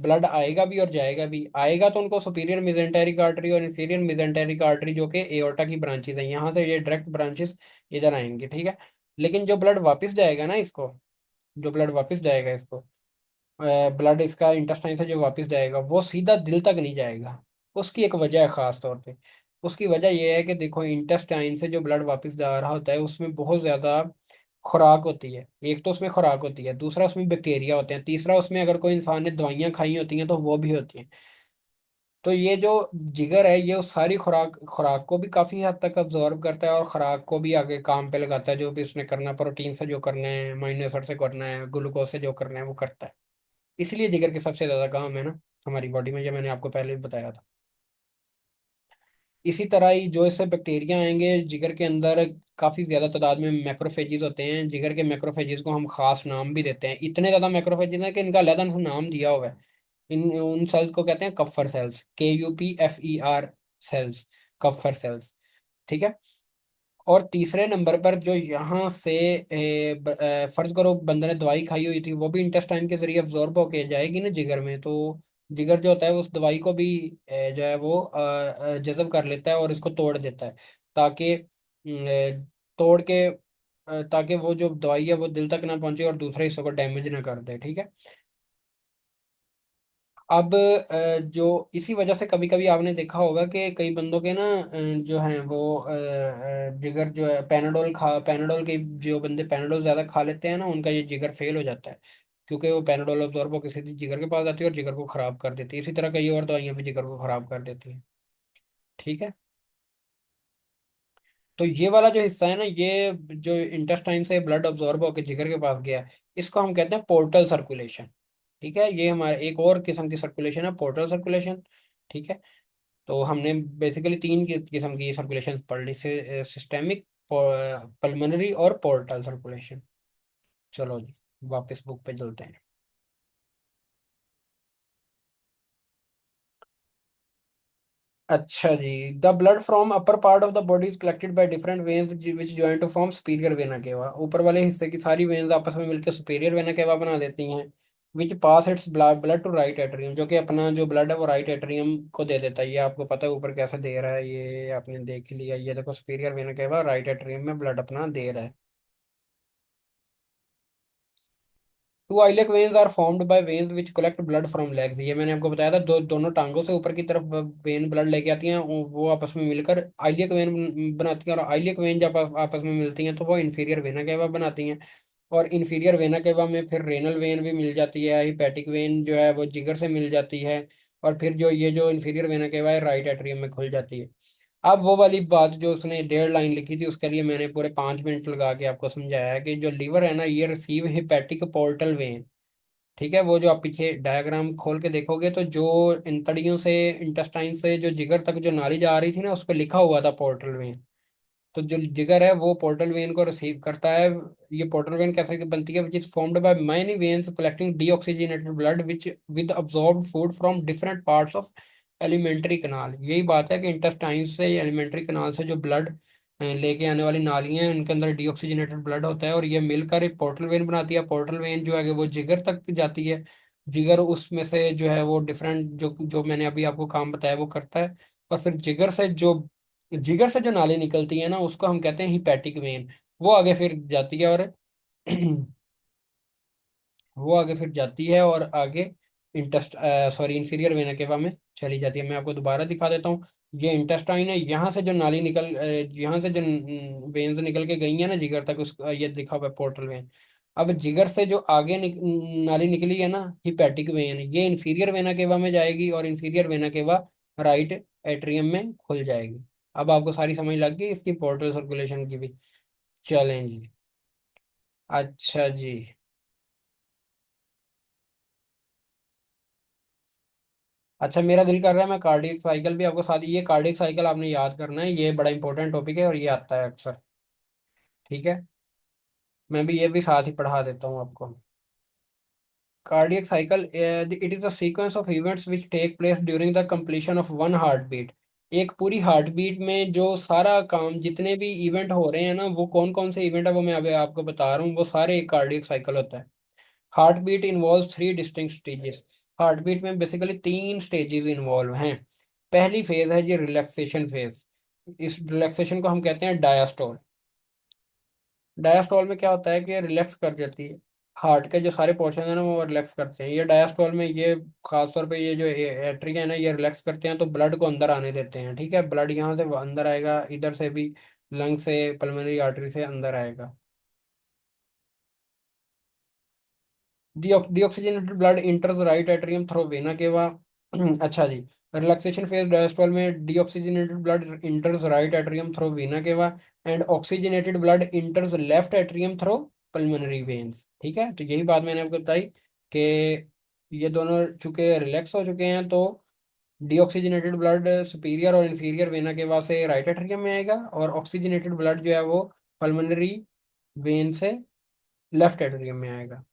ब्लड आएगा भी और जाएगा भी। आएगा तो उनको सुपीरियर मेसेंटेरिक आर्टरी और इंफीरियर मेसेंटेरिक आर्टरी, जो कि एओर्टा की ब्रांचेस हैं, यहाँ से ये डायरेक्ट ब्रांचेस इधर आएंगे, ठीक है। लेकिन जो ब्लड वापस जाएगा ना इसको, जो ब्लड वापस जाएगा इसको, ब्लड इसका इंटेस्टाइन से जो वापस जाएगा, वो सीधा दिल तक नहीं जाएगा। उसकी एक वजह है खास तौर पे। उसकी वजह यह है कि देखो, इंटेस्टाइन से जो ब्लड वापस जा रहा होता है उसमें बहुत ज्यादा खुराक होती है। एक तो उसमें खुराक होती है, दूसरा उसमें बैक्टीरिया होते हैं, तीसरा उसमें अगर कोई इंसान ने दवाइयां खाई होती हैं तो वो भी होती हैं। तो ये जो जिगर है, ये उस सारी खुराक खुराक को भी काफी हद तक अब्जॉर्ब करता है, और खुराक को भी आगे काम पे लगाता है। जो भी उसने करना है, प्रोटीन से जो करना है, अमीनो एसिड से करना है, ग्लूकोज से जो करना है, वो करता है। इसलिए जिगर के सबसे ज्यादा काम है ना हमारी बॉडी में, जो मैंने आपको पहले भी बताया था। इसी तरह ही जो इससे बैक्टीरिया आएंगे जिगर के अंदर, काफी ज्यादा तादाद में मैक्रोफेजेस होते हैं। जिगर के मैक्रोफेजेस को हम खास नाम भी देते हैं, इतने ज्यादा मैक्रोफेजेस हैं कि इनका अलग से नाम दिया हुआ है। इन उन सेल्स को कहते हैं कप्फर सेल्स, KUPFER सेल्स, कप्फर सेल्स, ठीक है। और तीसरे नंबर पर जो यहाँ से फर्ज करो बंदे ने दवाई खाई हुई थी, वो भी इंटेस्टाइन के जरिए अब्जॉर्ब होके जाएगी ना जिगर में। तो जिगर जो होता है उस दवाई को भी जो है वो जज़ब कर लेता है और इसको तोड़ देता है, ताकि तोड़ के ताकि वो जो दवाई है वो दिल तक ना पहुंचे और दूसरे हिस्सों को डैमेज ना कर दे, ठीक है। अब जो इसी वजह से कभी कभी आपने देखा होगा कि कई बंदों के ना जो हैं वो जिगर जो है, पैनाडोल के जो बंदे पैनाडोल ज्यादा खा लेते हैं ना, उनका ये जिगर फेल हो जाता है। क्योंकि वो पैनाडोल अब्जॉर्ब होकर सीधी जिगर के पास जाती है और जिगर को खराब कर देती है। इसी तरह कई और दवाइयां भी जिगर को खराब कर देती हैं, ठीक है। तो ये वाला जो हिस्सा है ना, ये जो इंटेस्टाइन से ब्लड अब्जॉर्ब होकर जिगर के पास गया है, इसको हम कहते हैं पोर्टल सर्कुलेशन। ठीक है, ये हमारे एक और किस्म की सर्कुलेशन है, पोर्टल सर्कुलेशन। ठीक है, तो हमने बेसिकली तीन किस्म की सर्कुलेशन पढ़ ली, से सिस्टेमिक, पल्मोनरी और पोर्टल सर्कुलेशन। चलो जी, वापस बुक पे चलते हैं। अच्छा जी, the blood from upper part of the body is collected by different veins which join to form superior vena cava. ऊपर वाले हिस्से की सारी वेन्स आपस में मिलकर सुपीरियर वेना केवा बना देती हैं। Which pass its blood to right atrium, जो कि अपना जो ब्लड है वो राइट एट्रियम को दे देता है। ये आपको पता है ऊपर कैसे दे रहा है, ये आपने देख लिया। ये देखो, superior vena cava right atrium में ब्लड अपना दे रहा है। Two iliac veins are formed by veins which collect blood from legs. ये मैंने आपको बताया था, दोनों टांगों से ऊपर की तरफ वेन ब्लड लेके आती हैं, वो आपस में मिलकर आइलिक वेन बनाती हैं। और आइलिक वेन जब आपस में मिलती हैं तो वो इन्फीरियर वेना केवा बनाती हैं। और इन्फीरियर वेना केवा में फिर रेनल वेन भी मिल जाती है, हिपैटिक वेन जो है वो जिगर से मिल जाती है। और फिर जो ये जो इन्फीरियर वेना केवा है राइट एट्रियम में खुल जाती है। अब वो वाली बात जो उसने 1.5 लाइन लिखी थी, उसके लिए मैंने पूरे 5 मिनट लगा के आपको समझाया है कि जो लीवर है ना, ये रिसीव हिपैटिक पोर्टल वेन। ठीक है, वो जो आप पीछे डायग्राम खोल के देखोगे तो जो इंतड़ियों से, इंटेस्टाइन से जो जिगर तक जो नाली जा रही थी ना, उस पर लिखा हुआ था पोर्टल वेन। तो जो जिगर है वो पोर्टल वेन को रिसीव करता है। ये पोर्टल वेन कैसे की बनती है? Which is formed by many veins collecting deoxygenated blood which with absorbed food from different parts of elementary कनाल। यही बात है कि इंटेस्टाइन से, एलिमेंट्री कनाल से जो ब्लड लेके आने वाली नालियां हैं, उनके अंदर डीऑक्सीजनेटेड ब्लड होता है और ये मिलकर एक पोर्टल वेन बनाती है। पोर्टल वेन जो है वो जिगर तक जाती है। जिगर उसमें से जो है वो डिफरेंट, जो जो मैंने अभी आपको काम बताया वो करता है। और फिर जिगर से जो नाली निकलती है ना, उसको हम कहते हैं हिपैटिक वेन। वो आगे फिर जाती है और वो आगे फिर जाती है और आगे interest sorry inferior vena cava में चली जाती है। मैं आपको दोबारा दिखा देता हूँ। ये इंटेस्टाइन है, यहाँ से जो नाली यहाँ से जो वेन्स निकल के गई है ना जिगर तक, उस ये लिखा हुआ है पोर्टल वेन। अब जिगर से जो आगे नाली निकली है ना, हिपैटिक वेन, ये इंफीरियर वेना केवा में जाएगी और inferior vena cava right atrium में खुल जाएगी। अब आपको सारी समझ लग गई इसकी पोर्टल सर्कुलेशन की भी। चलें जी। अच्छा जी। अच्छा, मेरा दिल कर रहा है मैं कार्डियक साइकिल भी आपको साथ, ये कार्डियक साइकिल आपने याद करना है, ये बड़ा इंपॉर्टेंट टॉपिक है और ये आता है अक्सर। ठीक है, मैं भी ये भी साथ ही पढ़ा देता हूँ आपको। Cardiac cycle, it is a sequence of events which take place during the completion of one heartbeat. एक पूरी हार्ट बीट में जो सारा काम, जितने भी इवेंट हो रहे हैं ना, वो कौन कौन से इवेंट है वो मैं अभी आपको बता रहा हूँ, वो सारे एक कार्डियक साइकिल होता है। Heartbeat involve 3 distinct stages. Heart beat में बेसिकली 3 स्टेजेस इन्वॉल्व हैं। पहली फेज है जी रिलैक्सेशन फेज। इस रिलैक्सेशन को हम कहते हैं डायास्टोल। डायास्टोल में क्या होता है कि रिलैक्स कर जाती है, हार्ट के जो सारे पोर्शन है ना वो रिलैक्स करते हैं। ये डायास्टोल में ये खासतौर पे ये जो एट्री है ना, ये रिलैक्स करते हैं तो ब्लड को अंदर आने देते हैं। ठीक है, ब्लड यहाँ से वो अंदर आएगा, इधर से भी लंग से, पल्मोनरी आर्टरी से अंदर आएगा। Deoxygenated blood इंटर्स right atrium through vena cava. अच्छा जी, रिलैक्सेशन फेज डायस्टोल में deoxygenated blood इंटर्स right atrium through vena cava and oxygenated blood इंटर्स left atrium through pulmonary veins. ठीक है, तो यही बात मैंने आपको बताई कि ये दोनों चूंकि रिलैक्स हो चुके हैं, तो डीऑक्सीजनेटेड ब्लड सुपीरियर और इन्फीरियर वेना केवा से राइट एट्रियम में आएगा और ऑक्सीजनेटेड ब्लड जो है वो पल्मोनरी वेन से लेफ्ट एट्रियम में आएगा।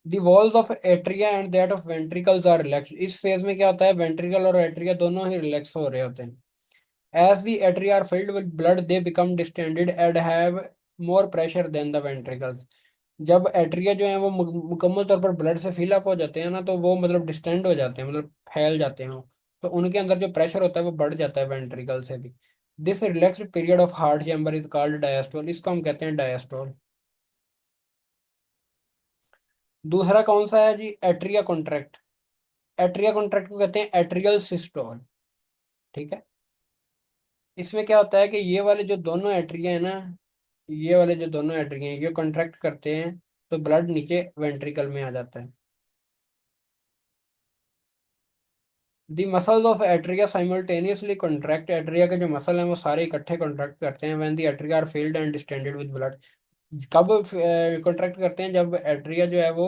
The walls of atria and that of ventricles are relax. इस फेज में क्या होता है, वेंट्रिकल और एट्रिया दोनों ही रिलैक्स हो रहे होते हैं। As the atria are filled with blood they become distended and have more pressure than the ventricles. जब एट्रिया जो है वो मुकम्मल तौर पर ब्लड से फिल अप हो जाते हैं ना, तो वो मतलब डिस्टेंड हो जाते हैं, मतलब फैल जाते हैं। तो उनके अंदर जो प्रेशर होता है वो बढ़ जाता है वेंट्रिकल से भी। This relaxed period of heart chamber is called diastole. इसको हम कहते हैं डायस्टोल। दूसरा कौन सा है जी? Atria contract. एट्रिया कॉन्ट्रैक्ट को कहते हैं एट्रियल सिस्टोल। ठीक है, इसमें क्या होता है कि ये वाले जो दोनों एट्रिया है ना, ये वाले जो दोनों एट्रिया हैं ये कॉन्ट्रैक्ट करते हैं, तो ब्लड नीचे वेंट्रिकल में आ जाता है। The muscles of atria simultaneously contract, atria के जो मसल हैं वो सारे इकट्ठे कॉन्ट्रैक्ट करते हैं when the atria are filled and distended with blood. कब कॉन्ट्रैक्ट करते हैं? जब एट्रिया जो है वो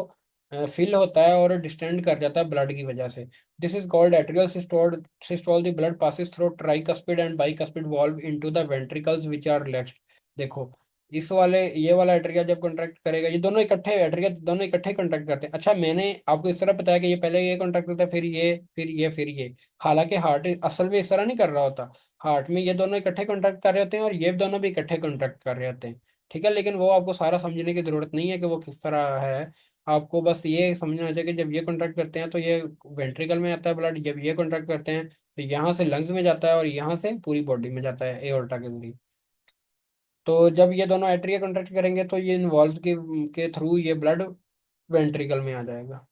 फिल होता है और डिस्टेंड कर जाता है ब्लड की वजह से। This is called atrial systole. Systole the blood passes through tricuspid and bicuspid valve into the ventricles which are relaxed. देखो, इस वाले ये वाला एट्रिया जब कॉन्ट्रैक्ट करेगा, ये दोनों इकट्ठे एट्रिया दोनों इकट्ठे कॉन्ट्रैक्ट करते हैं। अच्छा, मैंने आपको इस तरह बताया कि ये पहले ये कॉन्ट्रैक्ट करता है, फिर ये, फिर ये, फिर ये। हालांकि हार्ट असल में इस तरह नहीं कर रहा होता। हार्ट में ये दोनों इकट्ठे कॉन्ट्रैक्ट कर रहे होते हैं और ये दोनों भी इकट्ठे कॉन्ट्रैक्ट कर रहे होते हैं। ठीक है, लेकिन वो आपको सारा समझने की जरूरत नहीं है कि वो किस तरह है। आपको बस ये समझना चाहिए कि जब ये कॉन्ट्रैक्ट करते हैं तो ये वेंट्रिकल में आता है ब्लड, जब ये कॉन्ट्रैक्ट करते हैं तो यहाँ से लंग्स में जाता है और यहाँ से पूरी बॉडी में जाता है एओर्टा के जरिए। तो जब ये दोनों एट्रिया कॉन्ट्रैक्ट करेंगे तो ये इन्वॉल्व के थ्रू ये ब्लड वेंट्रिकल में आ जाएगा।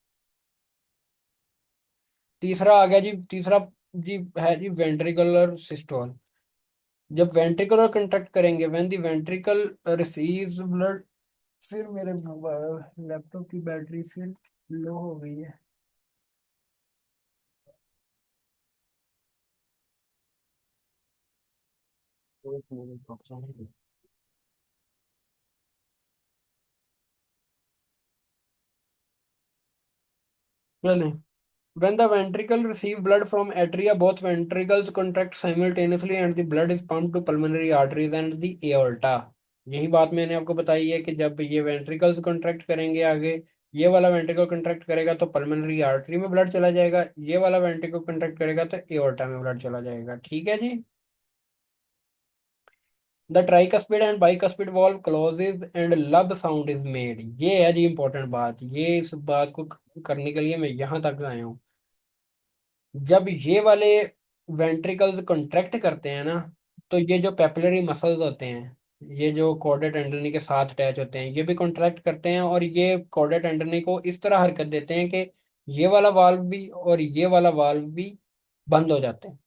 तीसरा आ गया जी, तीसरा जी है जी वेंट्रिकुलर सिस्टोल। जब वेंट्रिकुलर कंट्रैक्ट करेंगे, when the ventricle receives blood. फिर मेरे लैपटॉप की बैटरी फिर लो हो गई है। एक मिनट रुक जाओ। चलें। When the ventricle receive blood from atria, both ventricles contract simultaneously and the blood is pumped to pulmonary arteries and the aorta। यही बात मैंने आपको बताई है कि जब ये वेंट्रिकल्स कॉन्ट्रैक्ट करेंगे आगे, ये वाला वेंट्रिकल कॉन्ट्रैक्ट करेगा तो पल्मोनरी आर्टरी में ब्लड चला जाएगा, ये वाला वेंट्रिकल कॉन्ट्रैक्ट करेगा तो एओर्टा में ब्लड चला जाएगा। ठीक है जी। The tricuspid and bicuspid valve closes and lub sound is made. ये है जी इंपॉर्टेंट बात, ये इस बात को करने के लिए मैं यहाँ तक आया हूँ। जब ये वाले वेंट्रिकल्स कॉन्ट्रैक्ट करते हैं ना, तो ये जो पेपिलरी मसल्स होते हैं, ये जो कॉर्डेट टेंडरनी के साथ अटैच होते हैं, ये भी कॉन्ट्रैक्ट करते हैं और ये कॉर्डेट टेंडरनी को इस तरह हरकत देते हैं कि ये वाला वाल्व भी और ये वाला वाल्व भी बंद हो जाते हैं।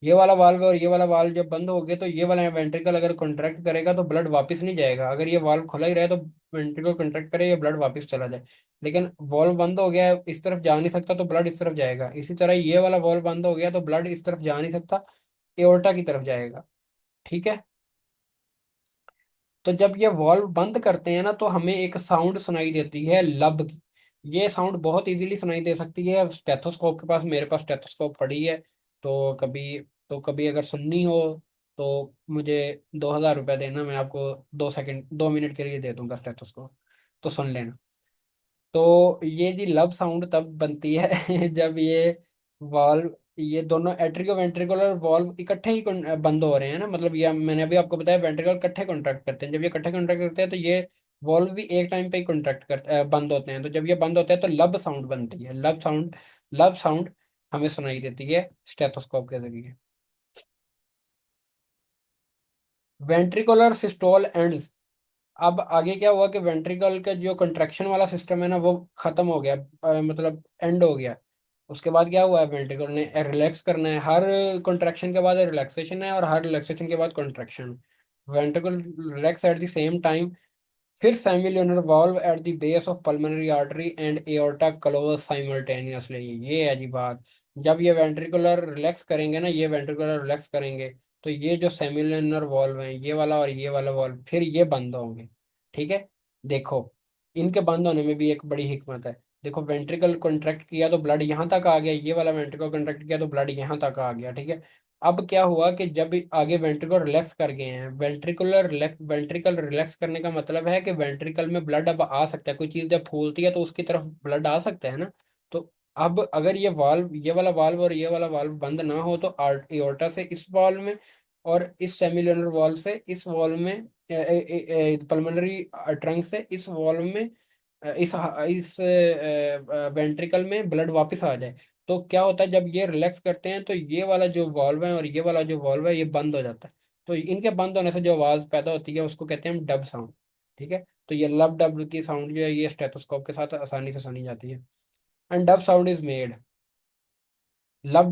ये वाला वाल्व और ये वाला वाल्व जब बंद हो गए तो ये वाला वेंट्रिकल अगर कॉन्ट्रैक्ट करेगा तो ब्लड वापस नहीं जाएगा। अगर ये वाल्व खुला ही रहे तो वेंट्रिकल कॉन्ट्रैक्ट करे, ये ब्लड वापस चला जाए। लेकिन वॉल्व बंद हो गया है, इस तरफ जा नहीं सकता तो ब्लड इस तरफ जाएगा। इसी तरह ये वाला वॉल्व बंद हो गया तो ब्लड इस तरफ जा नहीं सकता, एओर्टा की तरफ जाएगा। ठीक है। तो जब ये वॉल्व बंद करते हैं ना तो हमें एक साउंड सुनाई देती है लब की। ये साउंड बहुत इजीली सुनाई दे सकती है स्टेथोस्कोप के पास, मेरे पास स्टेथोस्कोप पड़ी है। तो कभी तो कभी अगर सुननी हो तो मुझे 2,000 रुपये देना, मैं आपको 2 सेकंड 2 मिनट के लिए दे दूंगा स्टेथोस्कोप, तो सुन लेना। तो ये जी लब साउंड तब बनती है जब वाल्व ये दोनों एट्रियो वेंट्रिकुलर वॉल्व इकट्ठे ही बंद हो रहे हैं ना। मतलब ये मैंने अभी आपको बताया वेंट्रिकल इकट्ठे कॉन्ट्रैक्ट करते हैं, जब ये इकट्ठे कॉन्ट्रैक्ट करते हैं तो ये वॉल्व भी एक टाइम पे ही कॉन्ट्रैक्ट करते बंद होते हैं। तो जब ये बंद होते हैं तो लब साउंड बनती है, लब साउंड। लब साउंड हमें सुनाई देती है स्टेथोस्कोप के जरिए। Ventricular systole ends. अब आगे क्या हुआ कि वेंट्रिकल का जो कंट्रैक्शन वाला सिस्टम है ना वो खत्म हो गया, मतलब एंड हो गया। उसके बाद क्या हुआ है, वेंट्रिकल ने रिलैक्स करना है। हर कंट्रैक्शन के बाद रिलैक्सेशन है और हर रिलैक्सेशन के बाद contraction. Ventricle relax at the same time. फिर semilunar valve at the base of pulmonary artery and aorta close simultaneously. ये है जी बात। जब ये वेंट्रिकुलर रिलैक्स करेंगे ना, ये वेंट्रिकुलर रिलैक्स करेंगे तो ये जो सेमिल्यूनर वॉल्व है, ये वाला और ये वाला वॉल्व, फिर ये बंद होंगे। ठीक है। देखो, इनके बंद होने में भी एक बड़ी हिकमत है। देखो, वेंट्रिकल कॉन्ट्रैक्ट किया तो ब्लड यहाँ तक आ गया, ये वाला वेंट्रिकल कॉन्ट्रैक्ट किया तो ब्लड यहाँ तक आ गया। ठीक है। अब क्या हुआ कि जब आगे वेंट्रिकल रिलैक्स कर गए हैं, वेंट्रिकल रिलैक्स करने का मतलब है कि वेंट्रिकल में ब्लड अब आ सकता है। कोई चीज जब फूलती है तो उसकी तरफ ब्लड आ सकता है ना। तो अब अगर ये वाल्व, ये वाला वाल्व और ये वाला वाल्व बंद ना हो तो एओर्टा से इस वाल्व में और इस सेमिलुनर वाल्व से इस वाल्व में, पल्मोनरी ट्रंक से इस वाल्व में, इस वेंट्रिकल में ब्लड वापस आ जाए। तो क्या होता है, जब ये रिलैक्स करते हैं तो ये वाला जो वॉल्व है और ये वाला जो वॉल्व है ये बंद हो जाता है। तो इनके बंद होने से जो आवाज पैदा होती है उसको कहते हैं हम डब साउंड। ठीक है। तो ये लब डब की साउंड जो है ये स्टेथोस्कोप के साथ आसानी से सुनी जाती है। And dub sound is made. Lub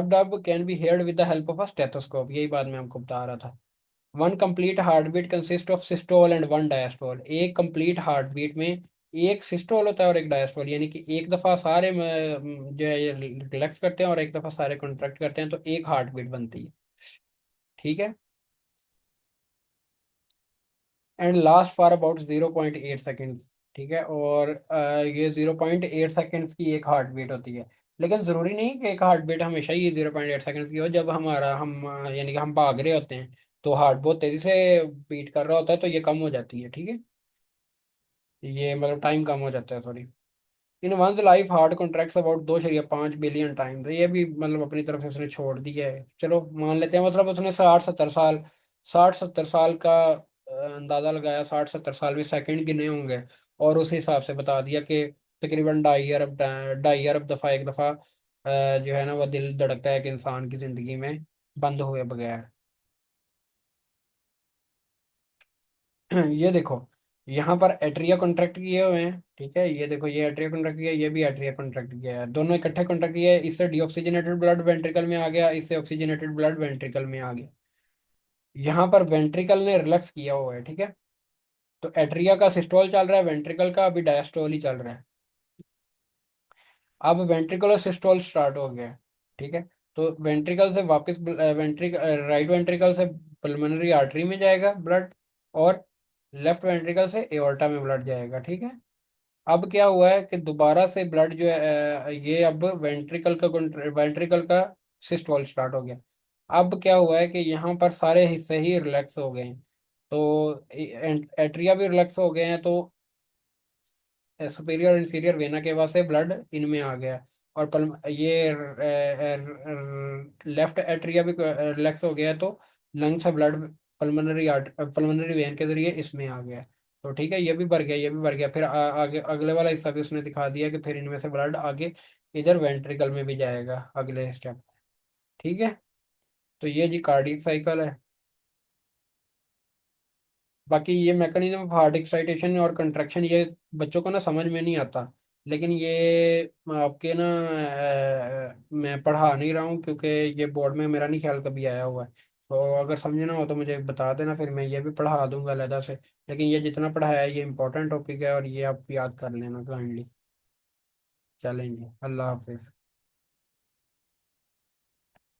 dub can be heard with the help of a stethoscope. यही बात मैं आपको बता रहा था। One complete heart beat consist of systole and one diastole. एक कंप्लीट हार्ट बीट में एक सिस्टोल होता है और एक डायस्टोल, यानी कि एक दफा सारे जो है ये रिलैक्स करते हैं और एक दफा सारे कॉन्ट्रैक्ट करते हैं, तो एक हार्ट बीट बनती है। ठीक है। And last for about 0.8 seconds. ठीक है। और ये 0.8 सेकेंड्स की एक हार्ट बीट होती है। लेकिन ज़रूरी नहीं कि एक हार्ट बीट हमेशा ही 0.8 सेकेंड्स की हो। जब हमारा हम यानी कि हम भाग रहे होते हैं तो हार्ट बहुत तेज़ी से बीट कर रहा होता है, तो ये कम हो जाती है। ठीक है। ये मतलब टाइम कम हो जाता है, sorry. In one life heart contracts about 2.5 billion time. तो ये भी मतलब अपनी तरफ से उसने छोड़ दिया है। चलो मान लेते हैं, मतलब उसने 60-70 साल, 60-70 साल का अंदाजा लगाया, 60-70 साल में सेकंड गिने होंगे, और उस हिसाब से बता दिया कि तकरीबन 2.5 अरब दफ़ा एक दफ़ा जो है ना वो दिल धड़कता है कि इंसान की ज़िंदगी में बंद हुए बगैर। ये देखो, यहाँ पर एट्रिया कॉन्ट्रैक्ट किए हुए हैं। ठीक है। ये देखो, ये एट्रिया कॉन्ट्रैक्ट किया है, ये भी एट्रिया कॉन्ट्रैक्ट किया है, दोनों इकट्ठे कॉन्ट्रैक्ट किए हैं। इससे डीऑक्सीजनेटेड ब्लड वेंट्रिकल में आ गया, इससे ऑक्सीजनेटेड ब्लड वेंट्रिकल में आ गया। यहाँ पर वेंट्रिकल ने रिलैक्स किया हुआ है। ठीक है। तो एट्रिया का सिस्टोल चल रहा है, वेंट्रिकल का अभी डायस्टोल ही चल रहा है। अब वेंट्रिकुलर सिस्टोल स्टार्ट हो गया है। ठीक है। तो वेंट्रिकल से वापस राइट वेंट्रिकल से पल्मोनरी आर्टरी में जाएगा ब्लड, और लेफ्ट वेंट्रिकल से एओर्टा में ब्लड जाएगा। ठीक है। अब क्या हुआ है कि दोबारा से ब्लड जो है ये अब वेंट्रिकल का सिस्टोल स्टार्ट हो गया। अब क्या हुआ है कि यहाँ पर सारे हिस्से ही रिलैक्स हो गए हैं। तो एट्रिया भी रिलैक्स हो गए हैं, तो सुपीरियर और इंफीरियर वेना के वजह से ब्लड इनमें आ गया। और ये लेफ्ट एट्रिया भी रिलैक्स हो गया है, तो लंग से ब्लड पल्मोनरी वेन के जरिए इसमें आ गया। तो ठीक है, ये भी भर गया, ये भी भर गया। फिर आगे अगले वाला हिस्सा भी उसने दिखा दिया कि फिर इनमें से ब्लड आगे इधर वेंट्रिकल में भी जाएगा अगले स्टेप। ठीक है। तो ये जी कार्डियक साइकिल है। बाकी ये मैकेनिज्म ऑफ हार्ट एक्साइटेशन और कंट्रैक्शन ये बच्चों को ना समझ में नहीं आता। लेकिन ये आपके ना मैं पढ़ा नहीं रहा हूँ, क्योंकि ये बोर्ड में मेरा नहीं ख्याल कभी आया हुआ है। तो अगर समझना हो तो मुझे बता देना, फिर मैं ये भी पढ़ा दूंगा अलहदा से। लेकिन ये जितना पढ़ाया है ये इंपॉर्टेंट टॉपिक है, और ये आप याद कर लेना काइंडली। चलेंगे, अल्लाह हाफिज़।